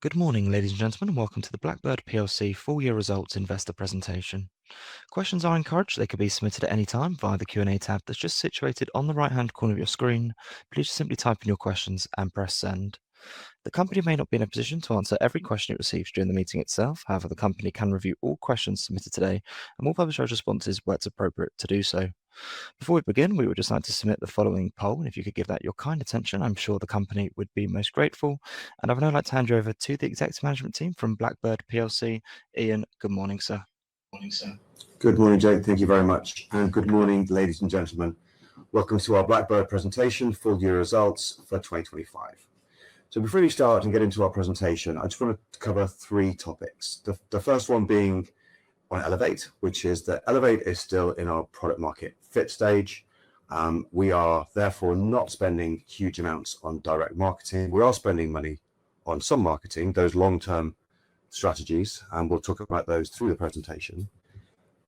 Good morning, ladies and gentlemen, and welcome to the BLACKBIRD PLC full year results investor presentation. Questions are encouraged. They can be submitted at any time via the Q&A tab that's just situated on the right-hand corner of your screen. Please just simply type in your questions and press send. The company may not be in a position to answer every question it receives during the meeting itself. However, the company can review all questions submitted today and will publish our responses where it's appropriate to do so. Before we begin, we would just like to submit the following poll, and if you could give that your kind attention, I'm sure the company would be most grateful. And I would now like to hand you over to the executive management team from BLACKBIRD PLC. Ian, good morning, sir. Good morning, Jake. Thank you very much. And good morning, ladies and gentlemen. Welcome to our BLACKBIRD presentation, full year results for 2025. So before we start and get into our presentation, I just want to cover three topics. The first one being on Elevate, which is that Elevate is still in our product market fit stage. We are therefore not spending huge amounts on direct marketing. We are spending money on some marketing, those long-term strategies, and we'll talk about those through the presentation.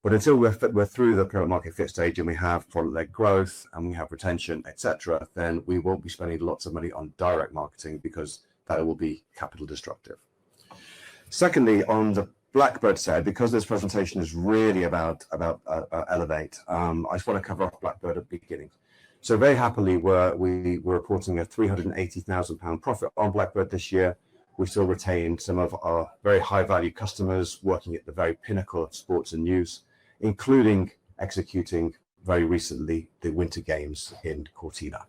But until we're through the product market fit stage and we have product-led growth and we have retention, etc., then we won't be spending lots of money on direct marketing because that will be capital destructive. Secondly, on the BLACKBIRD side, because this presentation is really about Elevate, I just want to cover off BLACKBIRD at the beginning. So very happily, we're reporting a £380,000 profit on BLACKBIRD this year. We still retain some of our very high-value customers working at the very pinnacle of sports and news, including executing very recently the Winter Games in Cortina.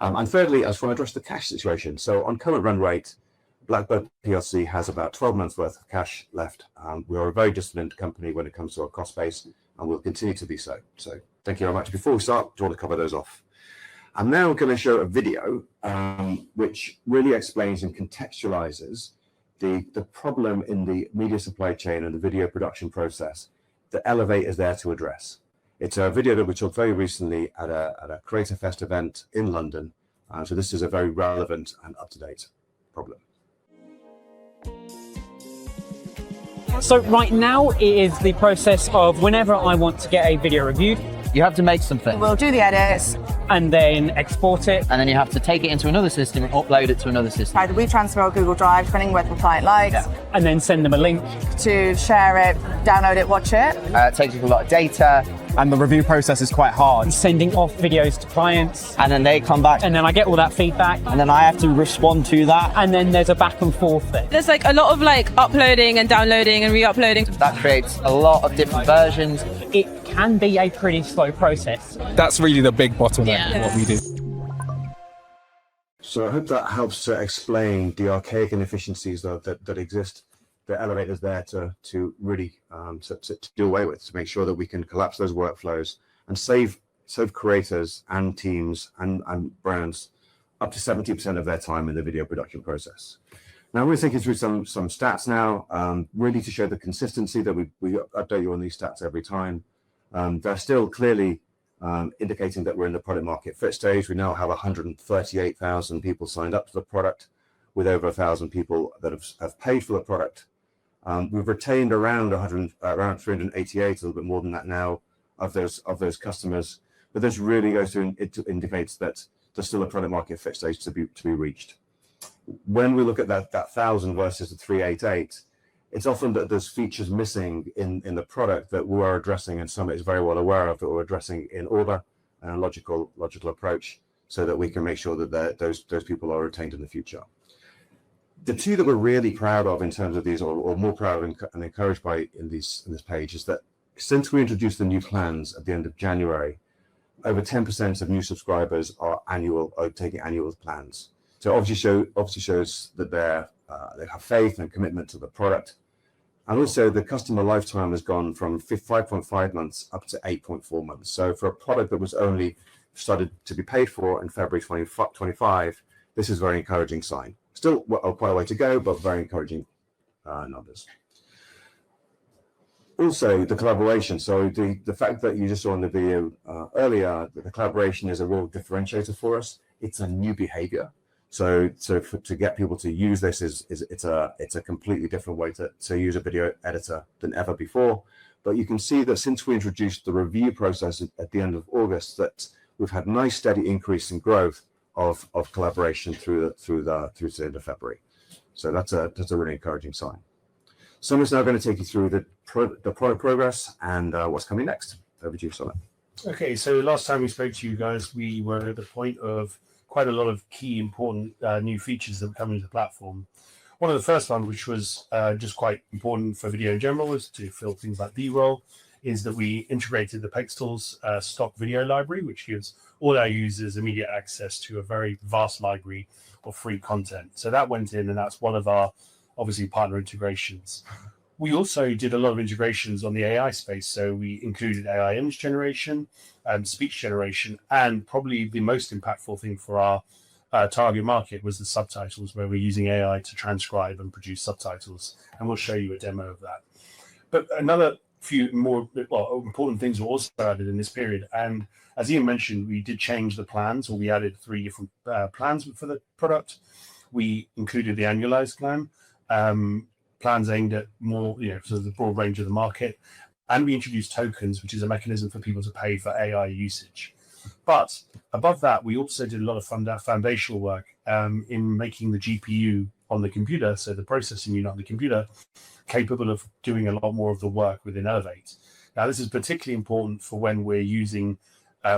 And thirdly, I just want to address the cash situation. So on current run rate, BLACKBIRD PLC has about 12 months worth of cash left. We are a very disciplined company when it comes to our cost base, and we'll continue to be so. So thank you very much. Before we start, do you want to cover those off? I'm now going to show a video which really explains and contextualizes the problem in the media supply chain and the video production process that Elevate is there to address. It's a video that we took very recently at a Creator Fest event in London. So this is a very relevant and up-to-date problem. So right now it is the process of whenever I want to get a video reviewed, you have to make something. We'll do the edits. and then export it. And then you have to take it into another system and upload it to another system. Either we transfer or Google Drive, depending what the client likes. Yeah. And then send them a link. To share it, download it, watch it. It takes up a lot of data. And the review process is quite hard. Sending off videos to clients. And then they come back. And then I get all that feedback. And then I have to respond to that. And then there's a back and forth there. There's like a lot of like uploading and downloading and re-uploading. That creates a lot of different versions. It can be a pretty slow process. That's really the big bottleneck of what we do. So I hope that helps to explain the archaic inefficiencies that exist. The elevator's there to really to do away with, to make sure that we can collapse those workflows and save creators and teams and brands up to 70% of their time in the video production process. Now we're thinking through some stats now, really to show the consistency that we update you on these stats every time. They're still clearly indicating that we're in the product market fit stage. We now have 138,000 people signed up to the product, with over 1,000 people that have paid for the product. We've retained around 388, a little bit more than that now, of those customers. But this really goes to indicates that there's still a product market fit stage to be reached. When we look at that 1,000 versus the 388, it's often that there's features missing in the product that we are addressing, and Summit is very well aware of, that we're addressing in order and a logical approach, so that we can make sure that those people are retained in the future. The two that we're really proud of in terms of these, or more proud and encouraged by in this page, is that since we introduced the new plans at the end of January, over 10% of new subscribers are taking annual plans. So obviously shows that they have faith and commitment to the product. And also the customer lifetime has gone from 5.5 months up to 8.4 months. So for a product that was only started to be paid for in February 2025, this is a very encouraging sign. Still quite a way to go, but very encouraging numbers. Also, the collaboration. So the fact that you just saw in the video earlier, that the collaboration is a real differentiator for us. It's a new behavior. So to get people to use this it's a completely different way to use a video editor than ever before. But you can see that since we introduced the review process at the end of August, that we've had a nice steady increase in growth of collaboration through the end of February. So that's a really encouraging sign. Summer's now going to take you through the product progress and what's coming next. Over to you, Summer. Okay, so last time we spoke to you guys, we were at the point of quite a lot of key important new features that were coming to the platform. One of the first ones, which was just quite important for video in general, was to fill things like B-roll, is that we integrated the Pexels stock video library, which gives all our users immediate access to a very vast library of free content. So that went in, and that's one of our, obviously, partner integrations. We also did a lot of integrations on the AI space. So we included AI image generation, speech generation, and probably the most impactful thing for our target market was the subtitles, where we're using AI to transcribe and produce subtitles. And we'll show you a demo of that. But another few more important things were also added in this period. And as Ian mentioned, we did change the plans, or we added 3 different plans for the product. We included the annualized plan, plans aimed at more, sort of the broad range of the market. And we introduced tokens, which is a mechanism for people to pay for AI usage. But above that, we also did a lot of foundational work in making the GPU on the computer, so the processing unit on the computer, capable of doing a lot more of the work within Elevate. Now, this is particularly important for when we're using,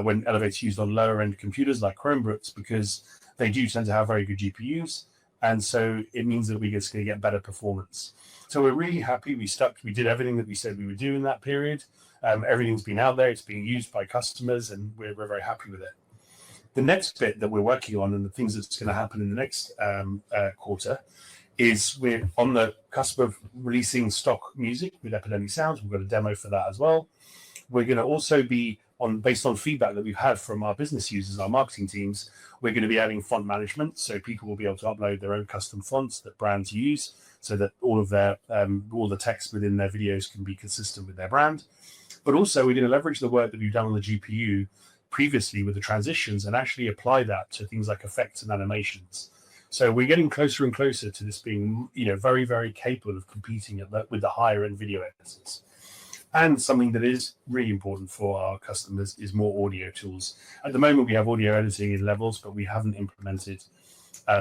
when Elevate's used on lower end computers like Chromebooks, because they do tend to have very good GPUs. And so it means that we're just going to get better performance. So we're really happy. We did everything that we said we would do in that period. Everything's been out there. It's being used by customers, and we're very happy with it. The next bit that we're working on, and the things that's going to happen in the next quarter, is we're on the cusp of releasing stock music with Epidemic Sounds. We've got a demo for that as well. We're going to also be, based on feedback that we've had from our business users, our marketing teams, we're going to be adding font management, so people will be able to upload their own custom fonts that brands use, so that all of their all the text within their videos can be consistent with their brand. But also, we're going to leverage the work that we've done on the GPU previously with the transitions and actually apply that to things like effects and animations. So we're getting closer and closer to this being, very, very capable of competing with the higher end video editors. And something that is really important for our customers is more audio tools. At the moment, we have audio editing in levels, but we haven't implemented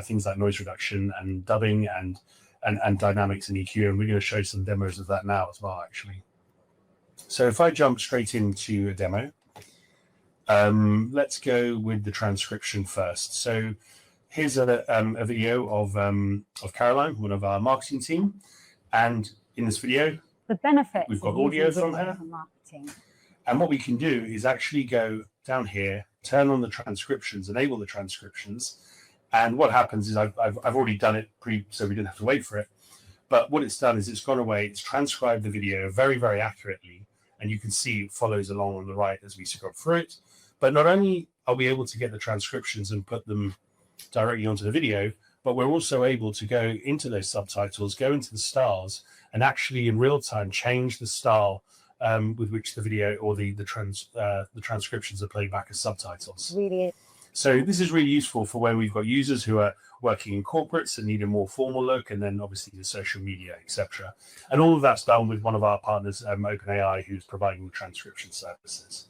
things like noise reduction and dubbing and dynamics and EQ. And we're going to show some demos of that now as well, actually. So if I jump straight into a demo, let's go with the transcription first. So here's a video of Caroline, one of our marketing team. And in this video, the benefits we've got audio from her. And what we can do is actually go down here, turn on the transcriptions, enable the transcriptions. And what happens is I've already done it so we didn't have to wait for it. But what it's done is it's gone away, it's transcribed the video very, very accurately. And you can see it follows along on the right as we scroll through it. But not only are we able to get the transcriptions and put them directly onto the video, but we're also able to go into those subtitles, go into the styles, and actually in real time change the style with which the video or the transcriptions are played back as subtitles. Really. So this is really useful for when we've got users who are working in corporates and need a more formal look, and then obviously the social media, etc. And all of that's done with one of our partners, OpenAI, who's providing the transcription services.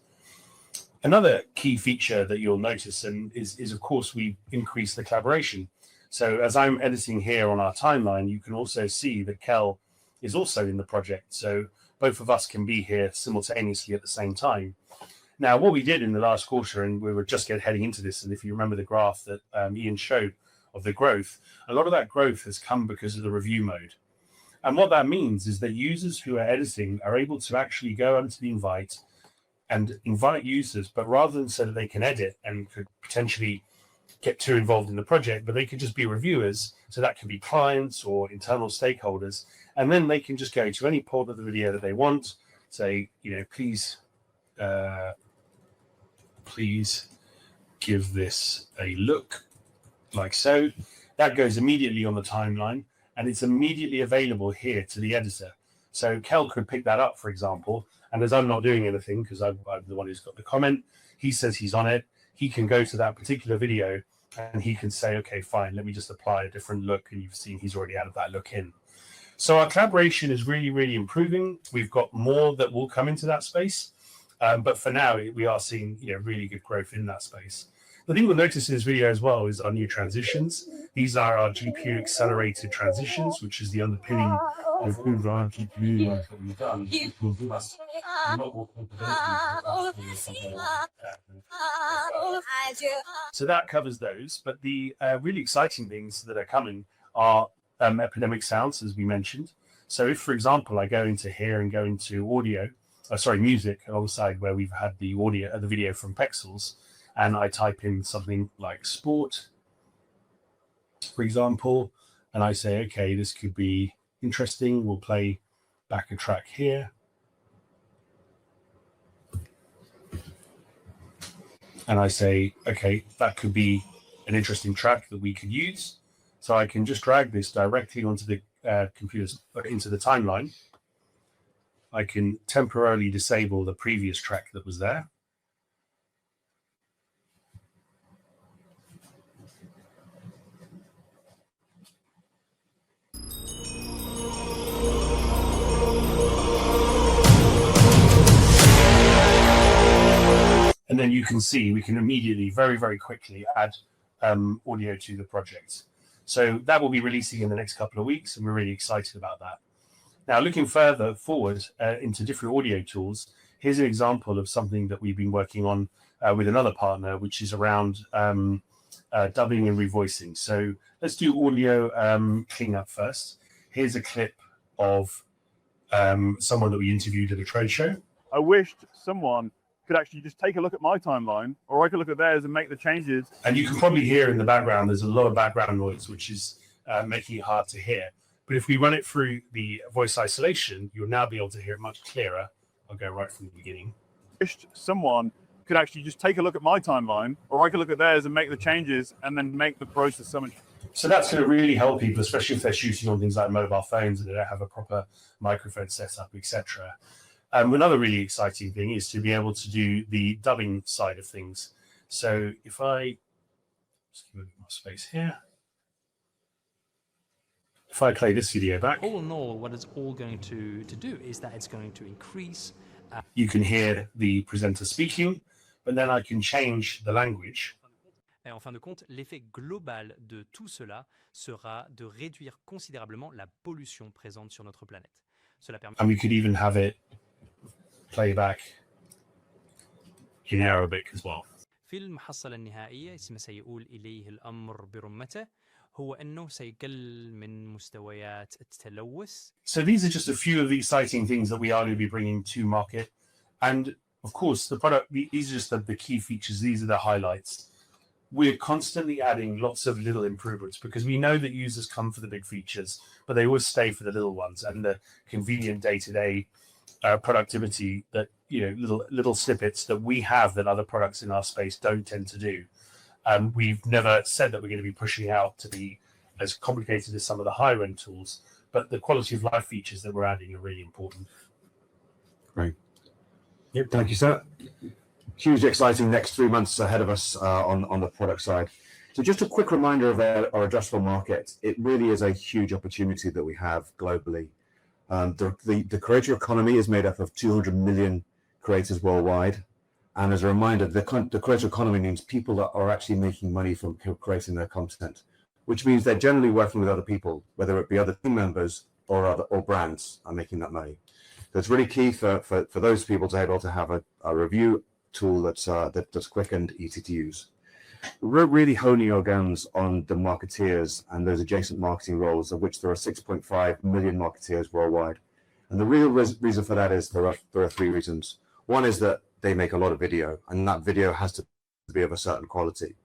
Another key feature that you'll notice is of course, we increase the collaboration. So as I'm editing here on our timeline, you can also see that Kel is also in the project. So both of us can be here simultaneously at the same time. Now, what we did in the last quarter, and we were just heading into this, and if you remember the graph that Ian showed of the growth, a lot of that growth has come because of the review mode. And what that means is that users who are editing are able to actually go onto the invite and invite users, but rather than so that they can edit and could potentially get too involved in the project, but they could just be reviewers. So that can be clients or internal stakeholders. And then they can just go to any part of the video that they want, say, please give this a look, like so. That goes immediately on the timeline, and it's immediately available here to the editor. So Kel could pick that up, for example, and as I'm not doing anything, because I'm the one who's got the comment, he says he's on it, he can go to that particular video, and he can say, okay, fine, let me just apply a different look, and you've seen he's already added that look in. So our collaboration is really, really improving. We've got more that will come into that space. But for now, we are seeing really good growth in that space. The thing you'll notice in this video as well is our new transitions. These are our GPU accelerated transitions, which is the underpinning of who our GPU that we've done. Which will give us a lot more capability. So that covers those, but the really exciting things that are coming are epidemic sounds, as we mentioned. So if, for example, I go into here and go into music alongside where we've had the audio, the video from Pexels, and I type in something like sport, for example, and I say, okay, this could be interesting. We'll play back a track here. And I say, okay, that could be an interesting track that we could use. So I can just drag this directly onto the into the timeline. I can temporarily disable the previous track that was there. And then you can see we can immediately, very, very quickly add audio to the project. So that will be releasing in the next couple of weeks, and we're really excited about that. Now, looking further forward into different audio tools, here's an example of something that we've been working on with another partner, which is around dubbing and revoicing. So let's do audio cleanup first. Here's a clip of someone that we interviewed at a trade show. I wished someone could actually just take a look at my timeline, or I could look at theirs and make the changes. And you can probably hear in the background, there's a lot of background noise, which is making it hard to hear. But if we run it through the voice isolation, you'll now be able to hear it much clearer. I'll go right from the beginning. Wished someone could actually just take a look at my timeline, or I could look at theirs and make the changes and then make the process so much. So that's going to really help people, especially if they're shooting on things like mobile phones and they don't have a proper microphone set up, etc. Another really exciting thing is to be able to do the dubbing side of things. So if I just give a bit more space here. If I play this video back. All in all, what it's all going to do is that it's going to increase. You can hear the presenter speaking, but then I can change the language. Et en fin de compte, l'effet global de tout cela sera de réduire considérablement la pollution présente sur notre planète. Cela permet. And we could even have it play back in Arabic as well. في المحصلة النهائية اسمه سيقول إليه الأمر برمته هو أنه سيقلل من مستويات التلوث. So these are just a few of the exciting things that we are going to be bringing to market. And of course, the product, these are just the key features. These are the highlights. We're constantly adding lots of little improvements because we know that users come for the big features, but they always stay for the little ones and the convenient day-to-day productivity that, little snippets that we have that other products in our space don't tend to do. We've never said that we're going to be pushing out to be as complicated as some of the higher-end tools, but the quality of life features that we're adding are really important. Great. Yep. Thank you, sir. Hugely exciting next 3 months ahead of us on the product side. So just a quick reminder of our addressable market. It really is a huge opportunity that we have globally. The creator economy is made up of 200 million creators worldwide. And as a reminder, the creator economy means people that are actually making money from creating their content, which means they're generally working with other people, whether it be other team members or brands are making that money. So it's really key for those people to be able to have a review tool that's quick and easy to use. We're really honing our guns on the marketeers and those adjacent marketing roles, of which there are 6.5 million marketeers worldwide. And the real reason for that is there are three reasons. One is that they make a lot of video, and that video has to be of a certain quality.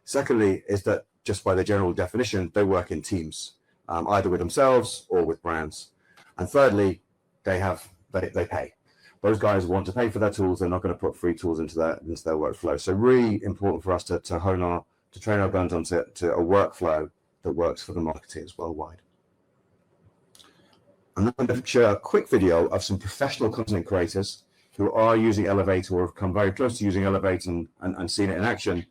Secondly, is that just by the general definition, they work in teams, either with themselves or with brands. And thirdly, they pay. Those guys want to pay for their tools. They're not going to put free tools into their workflow. So really important for us to train our guns onto a workflow that works for the marketeers worldwide. And I'm going to share a quick video of some professional content creators who are using Elevate or have come very close to using Elevate and seen it in action,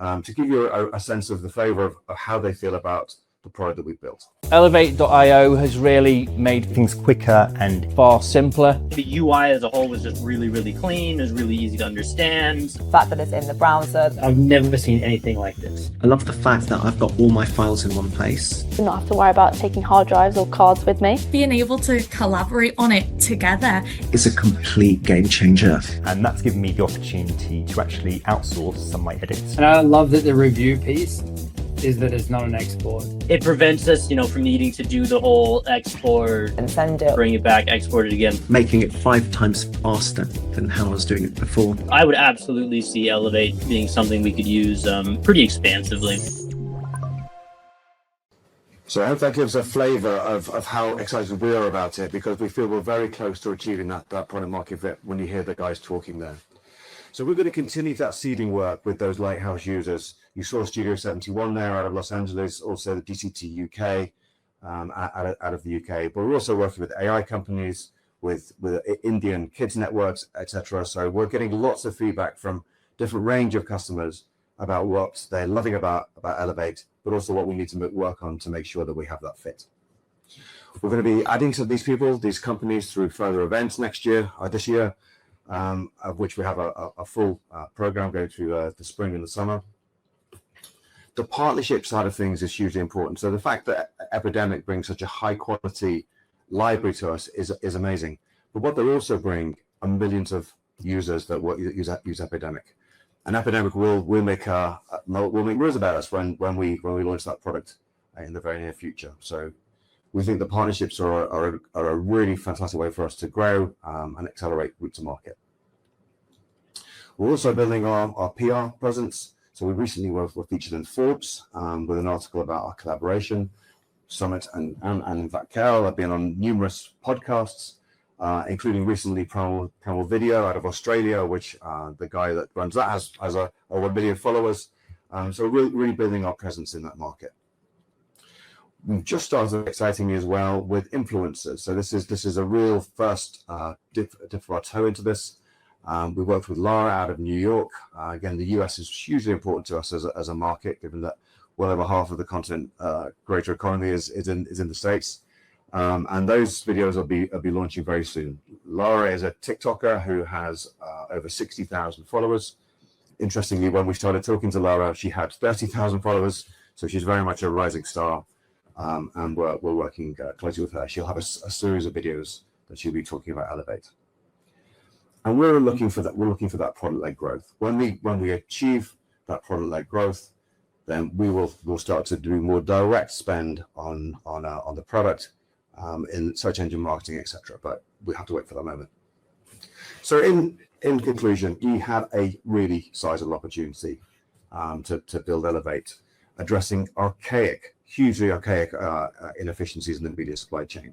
to give you a sense of the flavor of how they feel about the product that we've built. Elevate.io has really made things quicker and far simpler. The UI as a whole was just really, really clean. It was really easy to understand. The fact that it's in the browser. I've never seen anything like this. I love the fact that I've got all my files in one place. Do not have to worry about taking hard drives or cards with me. Being able to collaborate on it together is a complete game changer. And that's given me the opportunity to actually outsource some of my edits. And I love that the review piece is that it's not an export. It prevents us, from needing to do the whole export and send it, bring it back, export it again. Making it 5 times faster than how I was doing it before. I would absolutely see Elevate being something we could use pretty expansively. So I hope that gives a flavour of how excited we are about it, because we feel we're very close to achieving that product market fit when you hear the guys talking there. So we're going to continue that seeding work with those lighthouse users. You saw Studio 71 there out of Los Angeles, also the DCT UK out of the UK. But we're also working with AI companies, with Indian kids networks, etc. So we're getting lots of feedback from different range of customers about what they're loving about Elevate, but also what we need to work on to make sure that we have that fit. We're going to be adding to these people, these companies, through further events next year, this year, of which we have a full program going through the spring and the summer. The partnership side of things is hugely important. So the fact that Epidemic brings such a high quality library to us is amazing. But what they also bring are millions of users that use Epidemic. And Epidemic will make rules about us when we launch that product in the very near future. So we think the partnerships are a really fantastic way for us to grow and accelerate route to market. We're also building our PR presence. So we recently were featured in Forbes with an article about our collaboration. Summit and in fact Carol have been on numerous podcasts, including recently Primal Video out of Australia, which the guy that runs that has over 1 million followers. So we're really building our presence in that market. We've just started excitingly as well with influencers. So this is a real first dip our toe into this. We worked with Lara out of New York. Again, the US is hugely important to us as a market, given that well over half of the continent greater economy is in the States. And those videos will be launching very soon. Lara is a TikToker who has over 60,000 followers. Interestingly, when we started talking to Lara, she had 30,000 followers. So she's very much a rising star. And we're working closely with her. She'll have a series of videos that she'll be talking about Elevate. And we're looking for that. We're looking for that product-led growth. When we achieve that product-led growth, then we'll start to do more direct spend on the product in search engine marketing, etc. But we have to wait for that moment. So in conclusion, we have a really sizable opportunity to build Elevate, addressing hugely archaic inefficiencies in the media supply chain.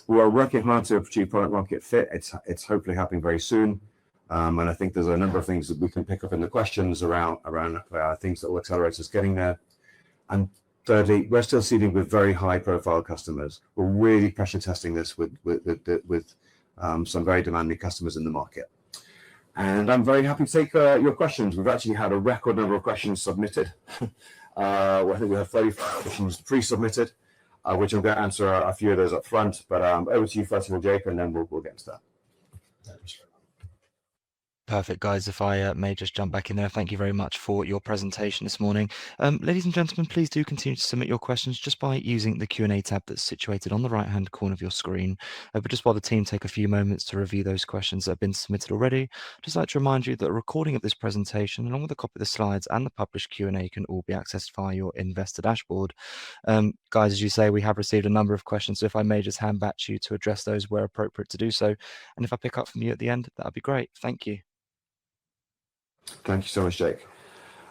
We are working hard to achieve product market fit. It's hopefully happening very soon. And I think there's a number of things that we can pick up in the questions around things that will accelerate us getting there. And thirdly, we're still seeding with very high profile customers. We're really pressure testing this with some very demanding customers in the market. And I'm very happy to take your questions. We've actually had a record number of questions submitted. I think we have 35 questions pre-submitted, which I'm going to answer a few of those up front. But over to you first of all, Jake, and then we'll get into that. Perfect, guys. If I may just jump back in there, thank you very much for your presentation this morning. Ladies and gentlemen, please do continue to submit your questions just by using the Q&A tab that's situated on the right-hand corner of your screen. But just while the team take a few moments to review those questions that have been submitted already, I'd just like to remind you that a recording of this presentation, along with a copy of the slides and the published Q&A, can all be accessed via your investor dashboard. Guys, as you say, we have received a number of questions, so if I may just hand back to you to address those where appropriate to do so. And if I pick up from you at the end, that'd be great. Thank you. Thank you so much, Jake.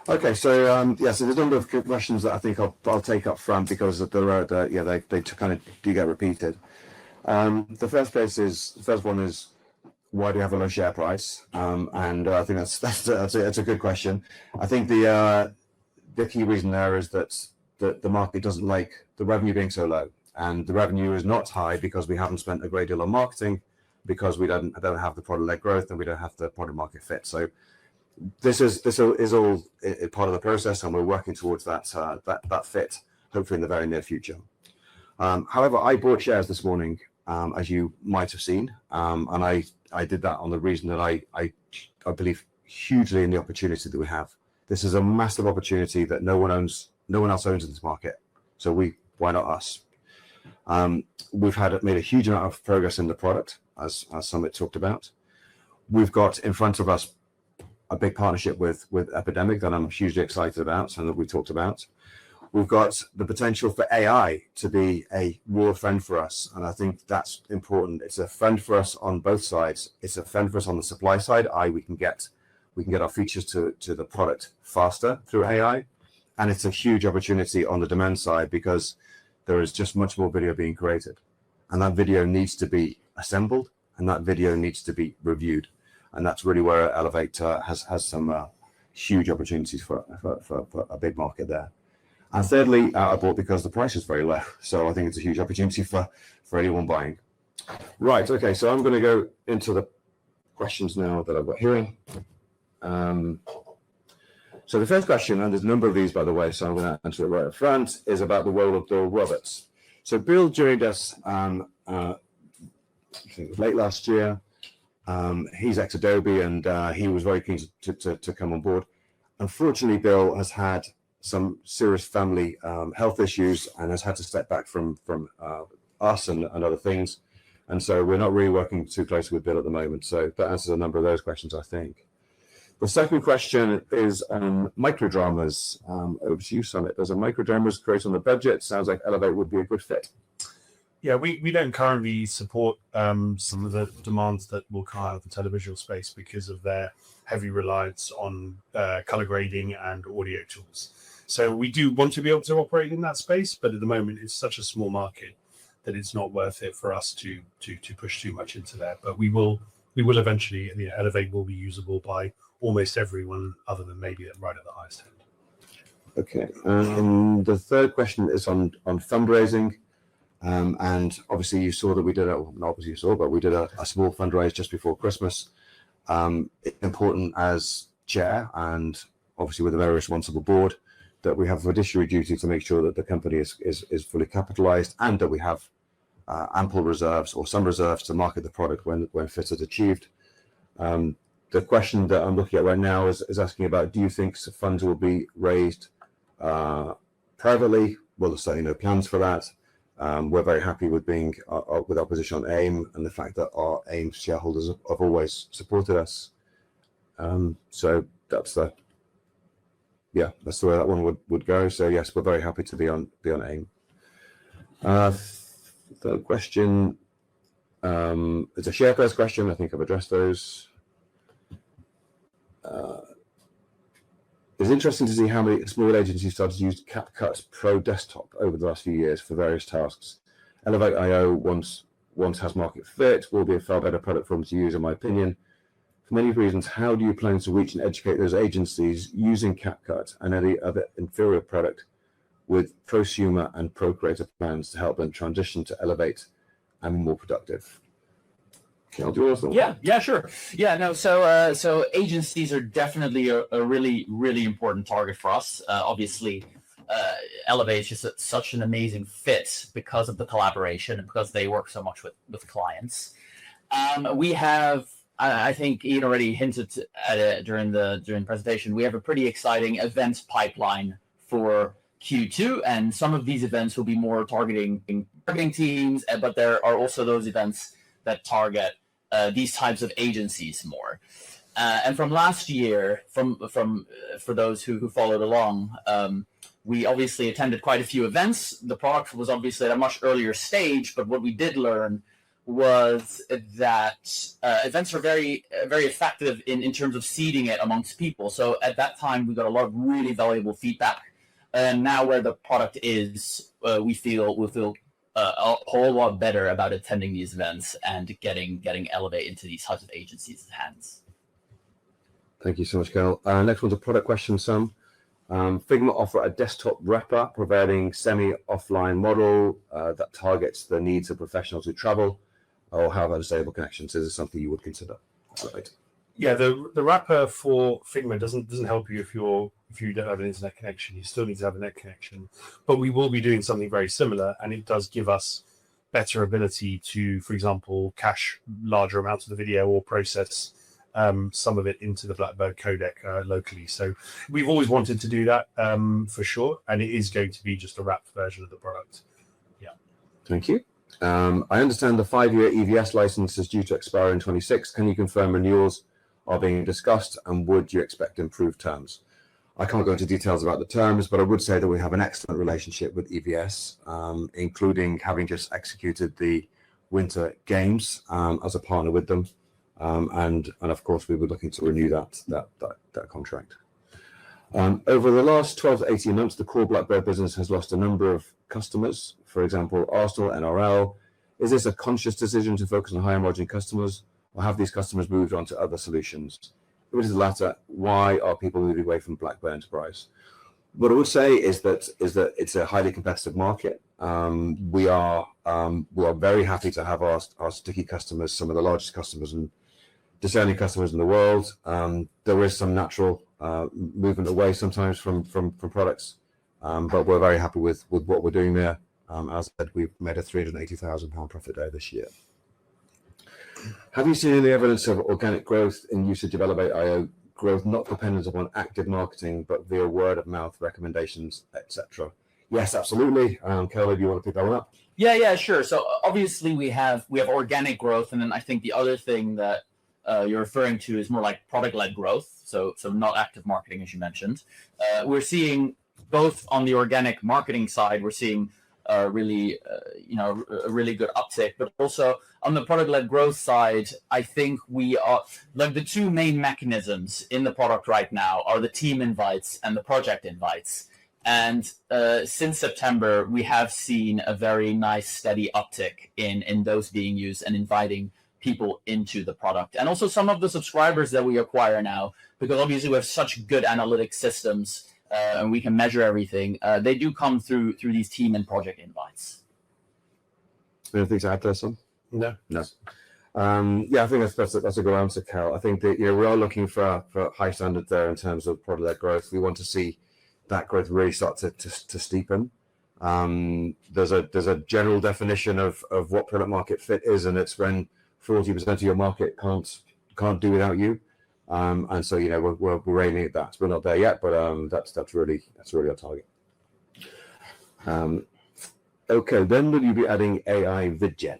Okay, so so there's a number of questions that I think I'll take up front because they kind of do get repeated. The first one is why do you have a low share price? And I think that's a good question. I think the key reason there is that the market doesn't like the revenue being so low, and the revenue is not high because we haven't spent a great deal on marketing, because we don't have the product-led growth and we don't have the product market fit. So this is all part of the process, and we're working towards that fit, hopefully in the very near future. However, I bought shares this morning, as you might have seen, and I did that on the reason that I believe hugely in the opportunity that we have. This is a massive opportunity that no one else owns in this market. So why not us? We've made a huge amount of progress in the product, as Summit talked about. We've got in front of us a big partnership with Epidemic that I'm hugely excited about and that we talked about. We've got the potential for AI to be a real friend for us, and I think that's important. It's a friend for us on both sides. It's a friend for us on the supply side. We can get our features to the product faster through AI, and it's a huge opportunity on the demand side because there is just much more video being created, and that video needs to be assembled, and that video needs to be reviewed, and that's really where Elevate has some huge opportunities for a big market there. And thirdly, I bought because the price is very low, so I think it's a huge opportunity for anyone buying. Right, okay, so I'm going to go into the questions now that I've got here. So the first question, and there's a number of these, by the way, so I'm going to answer it right up front, is about the role of Bill Roberts. So Bill joined us I think it was late last year. He's ex-Adobe, and he was very keen to come on board. Unfortunately, Bill has had some serious family health issues and has had to step back from us and other things. And so we're not really working too closely with Bill at the moment. So that answers a number of those questions, I think. The second question is microdramas. Over to you, Summit. There's a microdramas created on the budget. Sounds like Elevate would be a good fit. Yeah, we don't currently support some of the demands that will come out of the televisual space because of their heavy reliance on color grading and audio tools. So we do want to be able to operate in that space, but at the moment it's such a small market that it's not worth it for us to push too much into there. But we will eventually, Elevate will be usable by almost everyone other than maybe right at the highest end. Okay. The third question is on fundraising. And obviously you saw that we did we did a small fundraise just before Christmas. It's important as chair and obviously with a very responsible board that we have a fiduciary duty to make sure that the company is fully capitalized and that we have ample reserves or some reserves to market the product when fit is achieved. The question that I'm looking at right now is asking about, do you think funds will be raised privately? Well, there's certainly no plans for that. We're very happy with being with our position on AIM and the fact that our AIM shareholders have always supported us. So that's the way that one would go. So yes, we're very happy to be on AIM. Third question is a share price question. I think I've addressed those. It's interesting to see how many small agencies started to use CapCut Pro Desktop over the last few years for various tasks. Elevate.io once has market fit, will be a far better product for them to use, in my opinion. For many reasons, how do you plan to reach and educate those agencies using CapCut and any other inferior product with prosumer and pro-creator plans to help them transition to Elevate and be more productive? Yeah, sure. Yeah, no. So agencies are definitely a really important target for us. Obviously, Elevate is just such an amazing fit because of the collaboration and because they work so much with clients. We have, I think Ian already hinted at it during the presentation. We have a pretty exciting events pipeline for Q2, and some of these events will be more targeting teams, but there are also those events that target these types of agencies more. And from last year, for those who followed along, we obviously attended quite a few events. The product was obviously at a much earlier stage, but what we did learn was that events are very effective in terms of seeding it amongst people. So at that time, we got a lot of really valuable feedback. And now where the product is, we feel a whole lot better about attending these events and getting Elevate into these types of agencies' hands. Thank you so much, Carl. Next one's a product question, Sam. Figma offer a desktop wrapper providing semi-offline model that targets the needs of professionals who travel or have unstable connections. Is this something you would consider? Right. Yeah, the wrapper for Figma doesn't help you if you don't have an internet connection. You still need to have a net connection. But we will be doing something very similar, and it does give us better ability to, for example, cache larger amounts of the video or process some of it into the Blackbird codec locally. So we've always wanted to do that for sure, and it is going to be just a wrapped version of the product. Yeah. Thank you. I understand the 5-year EVS license is due to expire in 26. Can you confirm renewals are being discussed, and would you expect improved terms? I can't go into details about the terms, but I would say that we have an excellent relationship with EVS, including having just executed the Winter Games as a partner with them, and of course we were looking to renew that contract. Over the last 12 to 18 months, the core Blackbird business has lost a number of customers. For example, Arsenal, NRL. Is this a conscious decision to focus on higher margin customers, or have these customers moved on to other solutions? If it is the latter, why are people moving away from Blackbird Enterprise? What I would say is that it's a highly competitive market. We are very happy to have our sticky customers, some of the largest customers and discerning customers in the world. There is some natural movement away sometimes from products, but we're very happy with what we're doing there. As I said, we've made a £380,000 profit there this year. Have you seen any evidence of organic growth in usage of Elevate.io, growth not dependent upon active marketing, but via word of mouth recommendations, etc.? Yes, absolutely. Kelly, do you want to pick that one up? Yeah, sure. So obviously we have organic growth, and then I think the other thing that you're referring to is more like product-led growth. So not active marketing, as you mentioned. We're seeing both on the organic marketing side, we're seeing a really good uptick, but also on the product-led growth side, I think we are like the two main mechanisms in the product right now are the team invites and the project invites. And since September, we have seen a very nice steady uptick in those being used and inviting people into the product. And also some of the subscribers that we acquire now, because obviously we have such good analytic systems and we can measure everything, they do come through these team and project invites. Anything to add there, Sam? No. Yeah, I think that's a good answer, Cal. I think that we are looking for high standard there in terms of product-led growth. We want to see that growth really start to steepen. There's a general definition of what product market fit is, and it's when 40% of your market can't do without you. And so we're aiming at that. We're not there yet, but that's really our target. Okay, then will you be adding AI VidGen?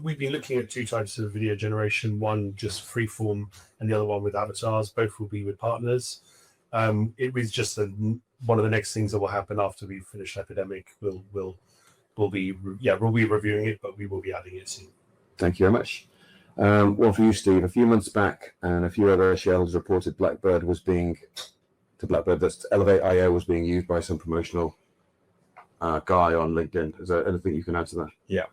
We've been looking at two types of video generation, one just freeform and the other one with avatars. Both will be with partners. It was just one of the next things that will happen after we finish Epidemic. We'll be reviewing it, but we will be adding it soon. Thank you very much. One for you, Steve. A few months back, and a few other shareholders reported Blackbird that's Elevate.io was being used by some promotional guy on LinkedIn. Is there anything you can add to that? Yeah.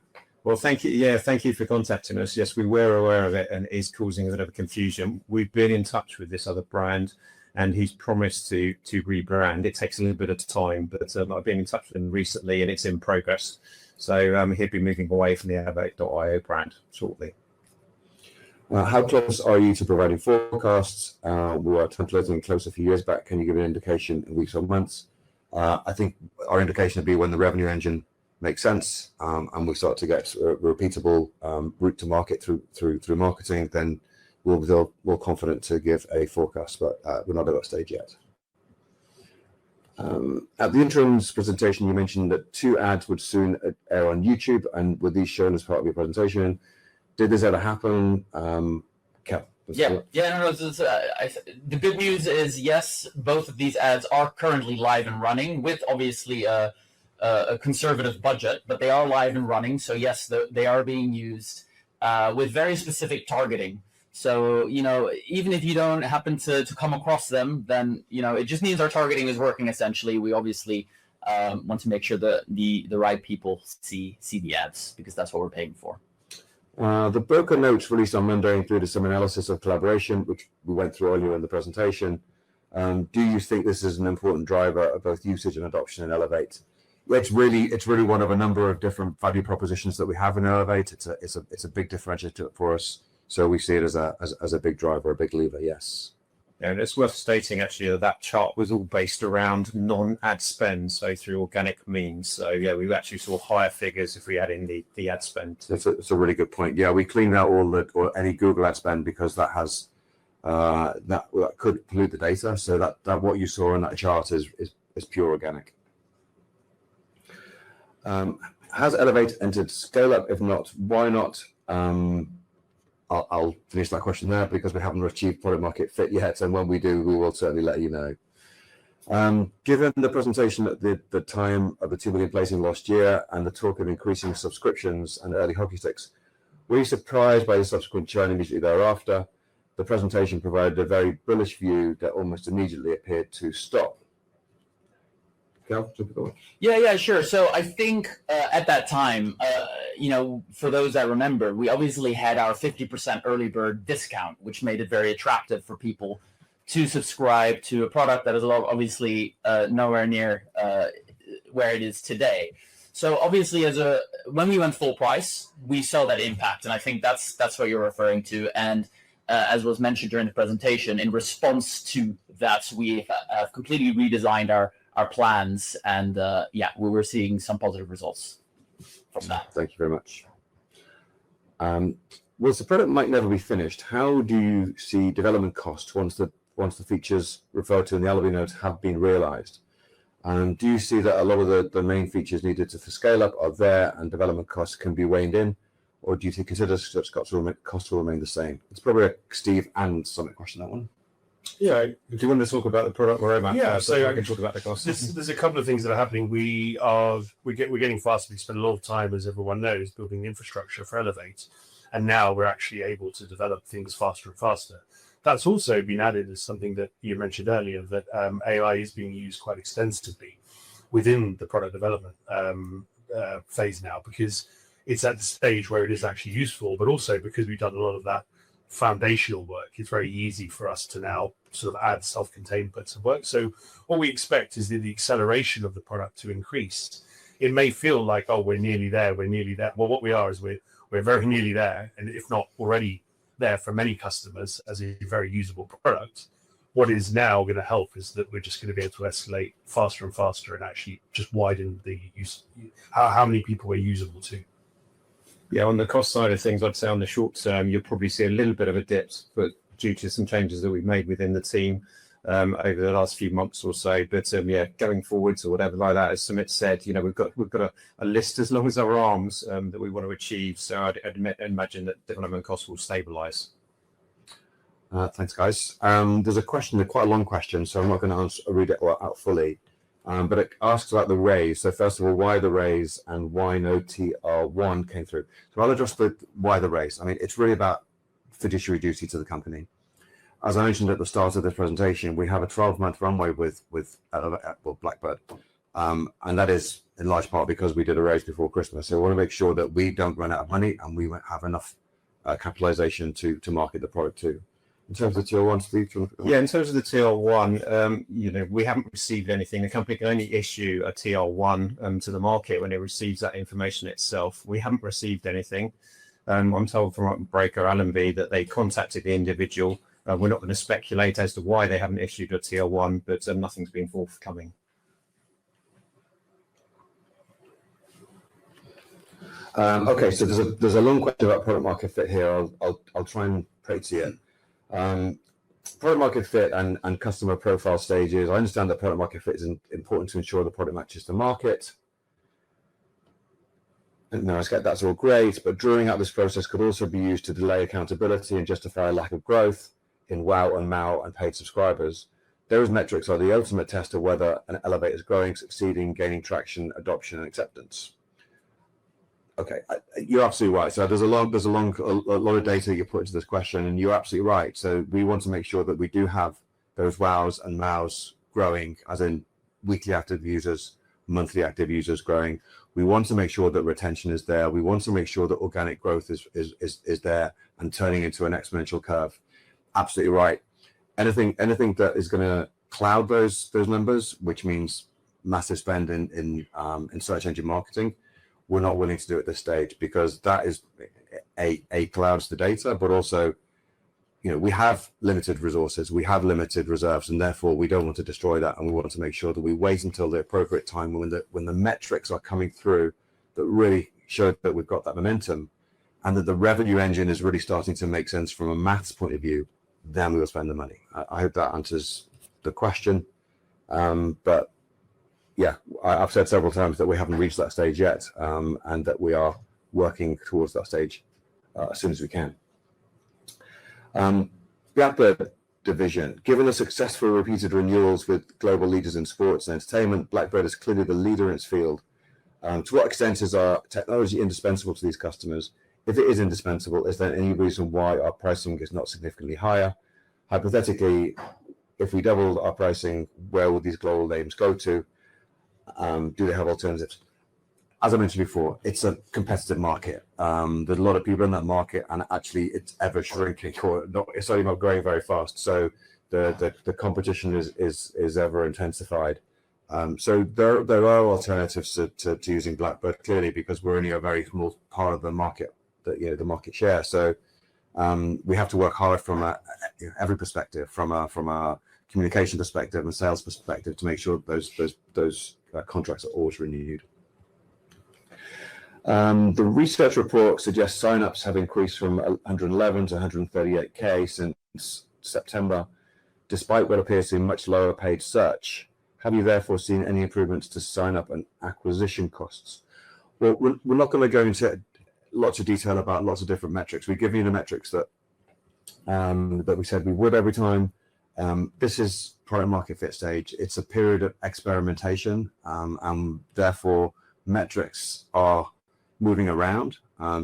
Well, thank you. Yeah, thank you for contacting us. Yes, we were aware of it, and it is causing a bit of confusion. We've been in touch with this other brand, and he's promised to rebrand. It takes a little bit of time, but I've been in touch with him recently, and it's in progress. So he'll be moving away from the Elevate.io brand shortly. How close are you to providing forecasts? We were templating close a few years back. Can you give an indication in weeks or months? I think our indication would be when the revenue engine makes sense and we start to get a repeatable route to market through marketing, then we'll be more confident to give a forecast, but we're not at that stage yet. At the interims presentation, you mentioned that 2 ads would soon air on YouTube, and were these shown as part of your presentation? Did this ever happen? The good news is yes, both of these ads are currently live and running with obviously a conservative budget, but they are live and running. So yes, they are being used with very specific targeting. So, even if you don't happen to come across them, then, it just means our targeting is working essentially. We obviously want to make sure that the right people see the ads, because that's what we're paying for. The broker notes released on Monday included some analysis of collaboration, which we went through earlier in the presentation. Do you think this is an important driver of both usage and adoption in Elevate? It's really one of a number of different value propositions that we have in Elevate. It's a big differentiator for us. So we see it as a big driver, a big lever. Yes. And it's worth stating actually that chart was all based around non-ad spend, so through organic means. So yeah, we actually saw higher figures if we add in the ad spend. It's a really good point. Yeah, we cleaned out or any Google ad spend because that has that could pollute the data. So that what you saw in that chart is pure organic. Has Elevate entered scale up? If not, why not? I'll finish that question there because we haven't achieved product market fit yet, and when we do, we will certainly let you know. Given the presentation at the time of the 2 million placing last year and the talk of increasing subscriptions and early hockey sticks, were you surprised by the subsequent churn immediately thereafter? The presentation provided a very bullish view that almost immediately appeared to stop. Yeah, sure. So I think at that time, for those that remember, we obviously had our 50% early bird discount, which made it very attractive for people to subscribe to a product that is obviously nowhere near where it is today. So obviously, when we went full price, we saw that impact, and I think that's what you're referring to. And as was mentioned during the presentation, in response to that, we have completely redesigned our plans, and we were seeing some positive results from that. Thank you very much. Whilst the product might never be finished, how do you see development costs once the features referred to in the Elevate notes have been realized? And do you see that a lot of the main features needed to scale up are there and development costs can be reined in? Or do you consider costs will remain the same? It's probably a Steve and Summit question, that one. Yeah, do you want to talk about the product roadmap? Yeah, so I can talk about the costs. There's a couple of things that are happening. We're getting faster. We spend a lot of time, as everyone knows, building the infrastructure for Elevate, and now we're actually able to develop things faster and faster. That's also been added as something that you mentioned earlier, that AI is being used quite extensively within the product development phase now, because it's at the stage where it is actually useful, but also because we've done a lot of that foundational work. It's very easy for us to now sort of add self-contained bits of work. So what we expect is the acceleration of the product to increase. It may feel like, oh, we're nearly there. Well, what we are is we're very nearly there, and if not already there for many customers as a very usable product. What is now going to help is that we're just going to be able to escalate faster and faster and actually just widen the use, how many people we're usable to. Yeah, on the cost side of things, I'd say on the short term, you'll probably see a little bit of a dip, but due to some changes that we've made within the team over the last few months or so. But going forwards or whatever like that, as Sumit said, we've got a list as long as our arms that we want to achieve. So I'd imagine that development costs will stabilize. Thanks, guys. There's a question, quite a long question, so I'm not going to read it out fully. But it asks about the raise. So first of all, why the raise and why no TR1 came through? So I'll address why the raise. I mean, it's really about fiduciary duty to the company. As I mentioned at the start of this presentation, we have a 12-month runway with BLACKBIRD. And that is in large part because we did a raise before Christmas. So we want to make sure that we don't run out of money and we have enough capitalization to market the product too. In terms of TR1, Steve? Yeah, in terms of the TR1, we haven't received anything. The company can only issue a TR1 to the market when it receives that information itself. We haven't received anything. I'm told from broker Allenby that they contacted the individual. We're not going to speculate as to why they haven't issued a TR1, but nothing's been forthcoming. Okay, so there's a long question about product market fit here. I'll try and pray to you. Product market fit and customer profile stages. I understand that product market fit is important to ensure the product matches the market. And no, that's all great, but drawing out this process could also be used to delay accountability and justify a lack of growth in WOW and MAU and paid subscribers. Those metrics are the ultimate test of whether an Elevate is growing, succeeding, gaining traction, adoption, and acceptance. Okay, you're absolutely right. So there's a lot of data you put into this question, and you're absolutely right. So we want to make sure that we do have those WOWs and MAUs growing, as in weekly active users, monthly active users growing. We want to make sure that retention is there. We want to make sure that organic growth is there and turning into an exponential curve. Absolutely right. Anything that is going to cloud those numbers, which means massive spend in search engine marketing, we're not willing to do at this stage, because that is a clouds the data, but also, we have limited resources, we have limited reserves, and therefore we don't want to destroy that, and we want to make sure that we wait until the appropriate time when the metrics are coming through that really show that we've got that momentum, and that the revenue engine is really starting to make sense from a maths point of view. Then we will spend the money. I hope that answers the question. But yeah, I've said several times that we haven't reached that stage yet, and that we are working towards that stage as soon as we can. Blackbird division. Given the successful repeated renewals with global leaders in sports and entertainment, Blackbird is clearly the leader in its field. To what extent is our technology indispensable to these customers? If it is indispensable, is there any reason why our pricing is not significantly higher? Hypothetically, if we doubled our pricing, where would these global names go to? Do they have alternatives? As I mentioned before, it's a competitive market. There's a lot of people in that market, and actually it's ever shrinking, or not, it's only not growing very fast. So the competition is ever intensified. So there are alternatives to using Blackbird, clearly, because we're only a very small part of the market, the market share. So we have to work hard from every perspective, from a communication perspective and sales perspective, to make sure those contracts are always renewed. The research report suggests signups have increased from 111 to 138K since September, despite what appears to be much lower paid search. Have you therefore seen any improvements to sign up and acquisition costs? Well, we're not going to go into lots of detail about lots of different metrics. We've given you the metrics that we said we would every time. This is product market fit stage. It's a period of experimentation, and therefore metrics are moving around.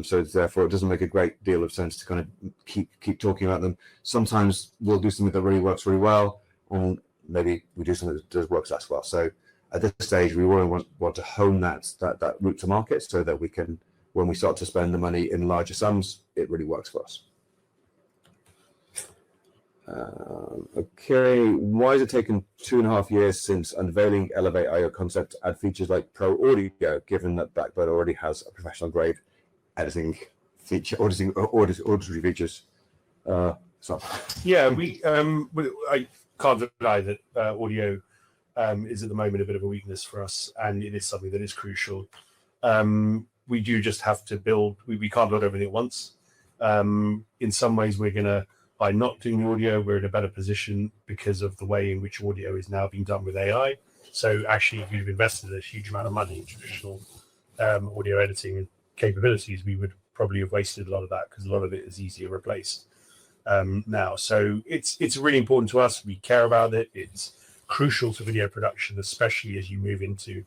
So therefore it doesn't make a great deal of sense to kind of keep talking about them. Sometimes we'll do something that really works really well, and maybe we do something that does work less well. So at this stage, we really want to hone that route to market, so that we can, when we start to spend the money in larger sums, it really works for us. Okay, why has it taken 2.5 years since unveiling Elevate IO concept to add features like Pro Audio, given that Blackbird already has a professional grade editing feature, auditory features? Yeah, I can't deny that audio is at the moment a bit of a weakness for us, and it is something that is crucial. We do just have to build. We can't build everything at once. In some ways, we're gonna, by not doing audio, we're in a better position because of the way in which audio is now being done with AI. So actually, if you've invested a huge amount of money in traditional audio editing capabilities, we would probably have wasted a lot of that, because a lot of it is easier replaced now. So it's really important to us. We care about it. It's crucial to video production, especially as you move into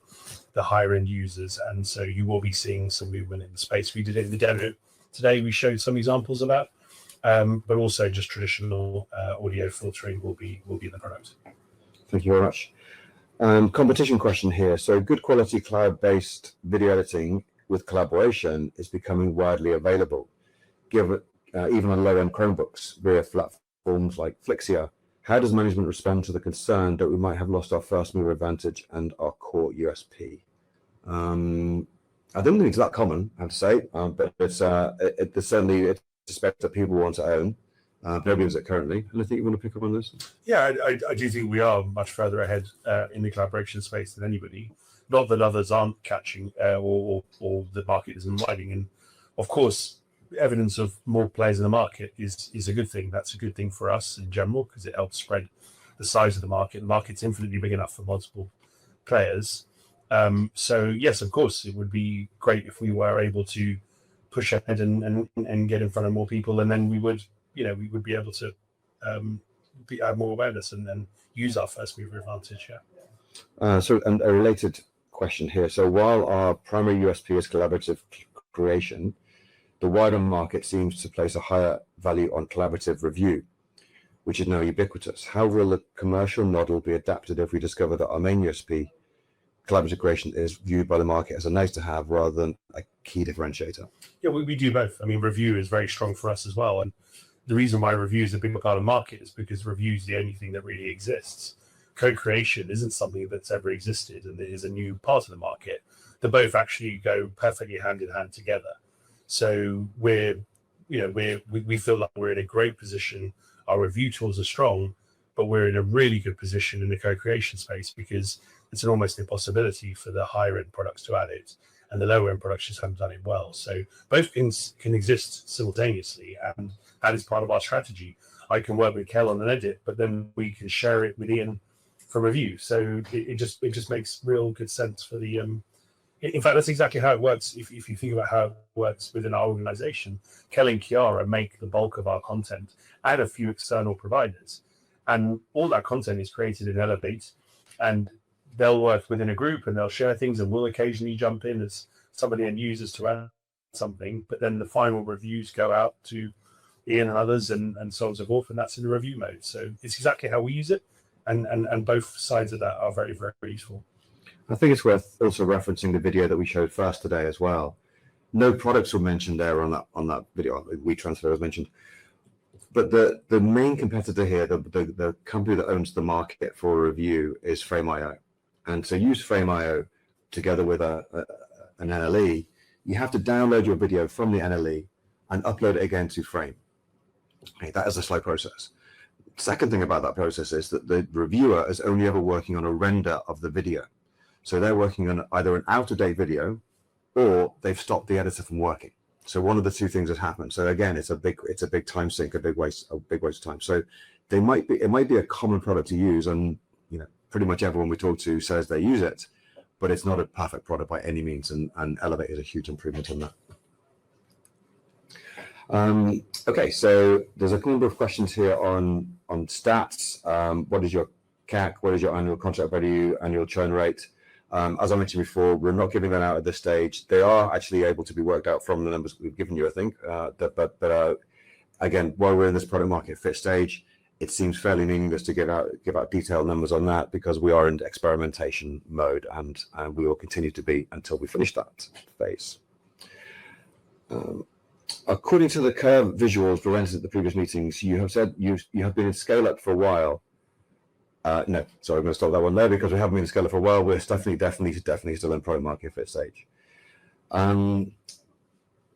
the higher end users. And so you will be seeing some movement in the space. We did it in the demo today. We showed some examples of that. But also just traditional audio filtering will be in the product. Thank you very much. Competition question here. So good quality cloud-based video editing with collaboration is becoming widely available, given even on low-end Chromebooks via platforms like Flixia. How does management respond to the concern that we might have lost our first mover advantage and our core USP? I don't think it's that common, I have to say, but it's certainly suspect that people want to own. Nobody owns it currently. Anything you want to pick up on this? Yeah, I do think we are much further ahead in the collaboration space than anybody. Not that others aren't catching or the market isn't widening. And of course, evidence of more players in the market is a good thing. That's a good thing for us in general, because it helps spread the size of the market. The market's infinitely big enough for multiple players. So yes, of course, it would be great if we were able to push ahead and get in front of more people, and then we would be able to add more awareness and then use our first mover advantage. Yeah. So, and a related question here. So while our primary USP is collaborative creation, the wider market seems to place a higher value on collaborative review, which is now ubiquitous. How will the commercial model be adapted if we discover that our main USP, collaborative creation, is viewed by the market as a nice to have rather than a key differentiator? Yeah, we do both. I mean, review is very strong for us as well. And the reason why review is a big part of the market is because review is the only thing that really exists. Co-creation isn't something that's ever existed, and it is a new part of the market. They both actually go perfectly hand in hand together. So we're we feel like we're in a great position. Our review tools are strong, but we're in a really good position in the co-creation space because it's an almost impossibility for the higher end products to add it, and the lower end products just haven't done it well. So both can exist simultaneously, and that is part of our strategy. I can work with Kel on an edit, but then we can share it with Ian for review. So it just makes real good sense for the. In fact, that's exactly how it works. If you think about how it works within our organization, Kel and Kiara make the bulk of our content and a few external providers. And all that content is created in Elevate, and they'll work within a group and they'll share things, and we'll occasionally jump in as somebody and users to add something. But then the final reviews go out to Ian and others, and so on and so forth, and that's in the review mode. So it's exactly how we use it, and both sides of that are very, very useful. I think it's worth also referencing the video that we showed first today as well. No products were mentioned there on that video. WeTransfer was mentioned, but the main competitor here, the company that owns the market for review, is Frame.io, and to use Frame.io together with an NLE, you have to download your video from the NLE and upload it again to Frame. Okay, that is a slow process. Second thing about that process is that the reviewer is only ever working on a render of the video. So they're working on either an out-of-date video or they've stopped the editor from working. So one of the two things has happened. So again, it's a big time sink, a big waste of time. So it might be a common product to use, and pretty much everyone we talk to says they use it, but it's not a perfect product by any means, and Elevate is a huge improvement on that. Okay, so there's a number of questions here on stats. What is your CAC? What is your annual contract value, annual churn rate? As I mentioned before, we're not giving that out at this stage. They are actually able to be worked out from the numbers we've given you, I think. But again, while we're in this product market fit stage, it seems fairly meaningless to give out detailed numbers on that because we are in experimentation mode, and we will continue to be until we finish that phase. According to the curve visuals presented at the previous meetings, you have said you have been in scale up for a while. No, sorry, I'm going to stop that one there because we haven't been in scale up for a while. We're definitely still in product market fit stage.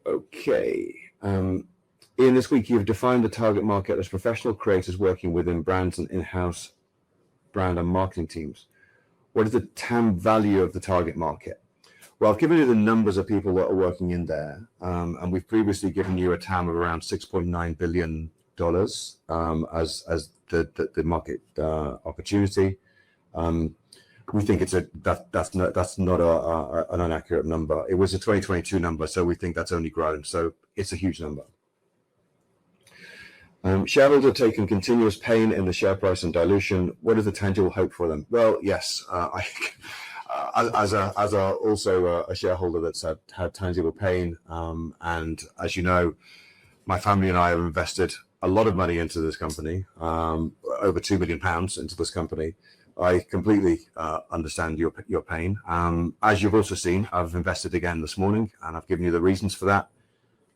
Okay. In this week, you've defined the target market as professional creators working within brands and in-house brand and marketing teams. What is the TAM value of the target market? Well, I've given you the numbers of people that are working in there, and we've previously given you a TAM of around $6.9 billion as the market opportunity. We think that's not an inaccurate number. It was a 2022 number, so we think that's only grown. So it's a huge number. Shareholders are taking continuous pain in the share price and dilution. What is the tangible hope for them? Well, yes, as also a shareholder that's had tangible pain, and as you know, my family and I have invested a lot of money into this company, over £2 million into this company. I completely understand your pain. As you've also seen, I've invested again this morning, and I've given you the reasons for that.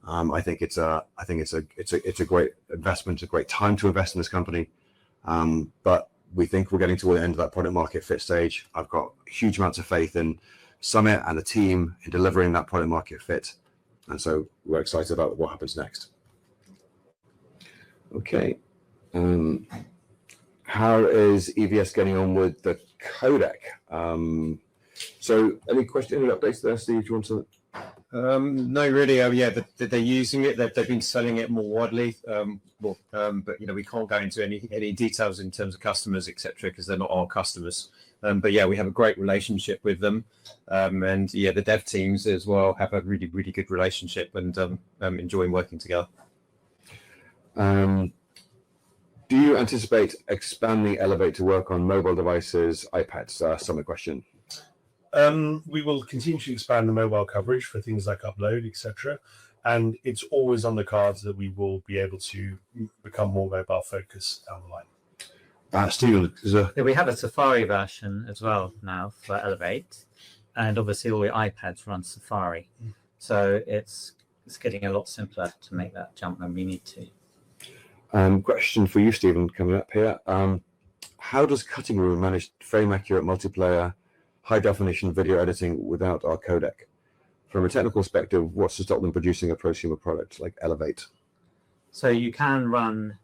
I think it's a great investment, a great time to invest in this company. But we think we're getting to the end of that product market fit stage. I've got huge amounts of faith in Summit and the team in delivering that product market fit, and so we're excited about what happens next. Okay. How is EVS getting on with the codec? So any updates there, Steve? Do you want to? No, really. They're using it. They've been selling it more widely. But we can't go into any details in terms of customers, etc., because they're not our customers. But yeah, we have a great relationship with them, and yeah, the dev teams as well have a really, really good relationship, and enjoying working together. Do you anticipate expanding Elevate to work on mobile devices, iPads? Summit question. We will continue to expand the mobile coverage for things like upload, etc. And it's always on the cards that we will be able to become more mobile focused down the line. Stephen, we have a Safari version as well now for Elevate, and obviously all the iPads run Safari, so it's getting a lot simpler to make that jump when we need to. Question for you, Stephen, coming up here. How does Cutting Room manage frame accurate multiplayer, high definition video editing without our codec? From a technical perspective, what's to stop them producing a prosumer product like Elevate? So you can run,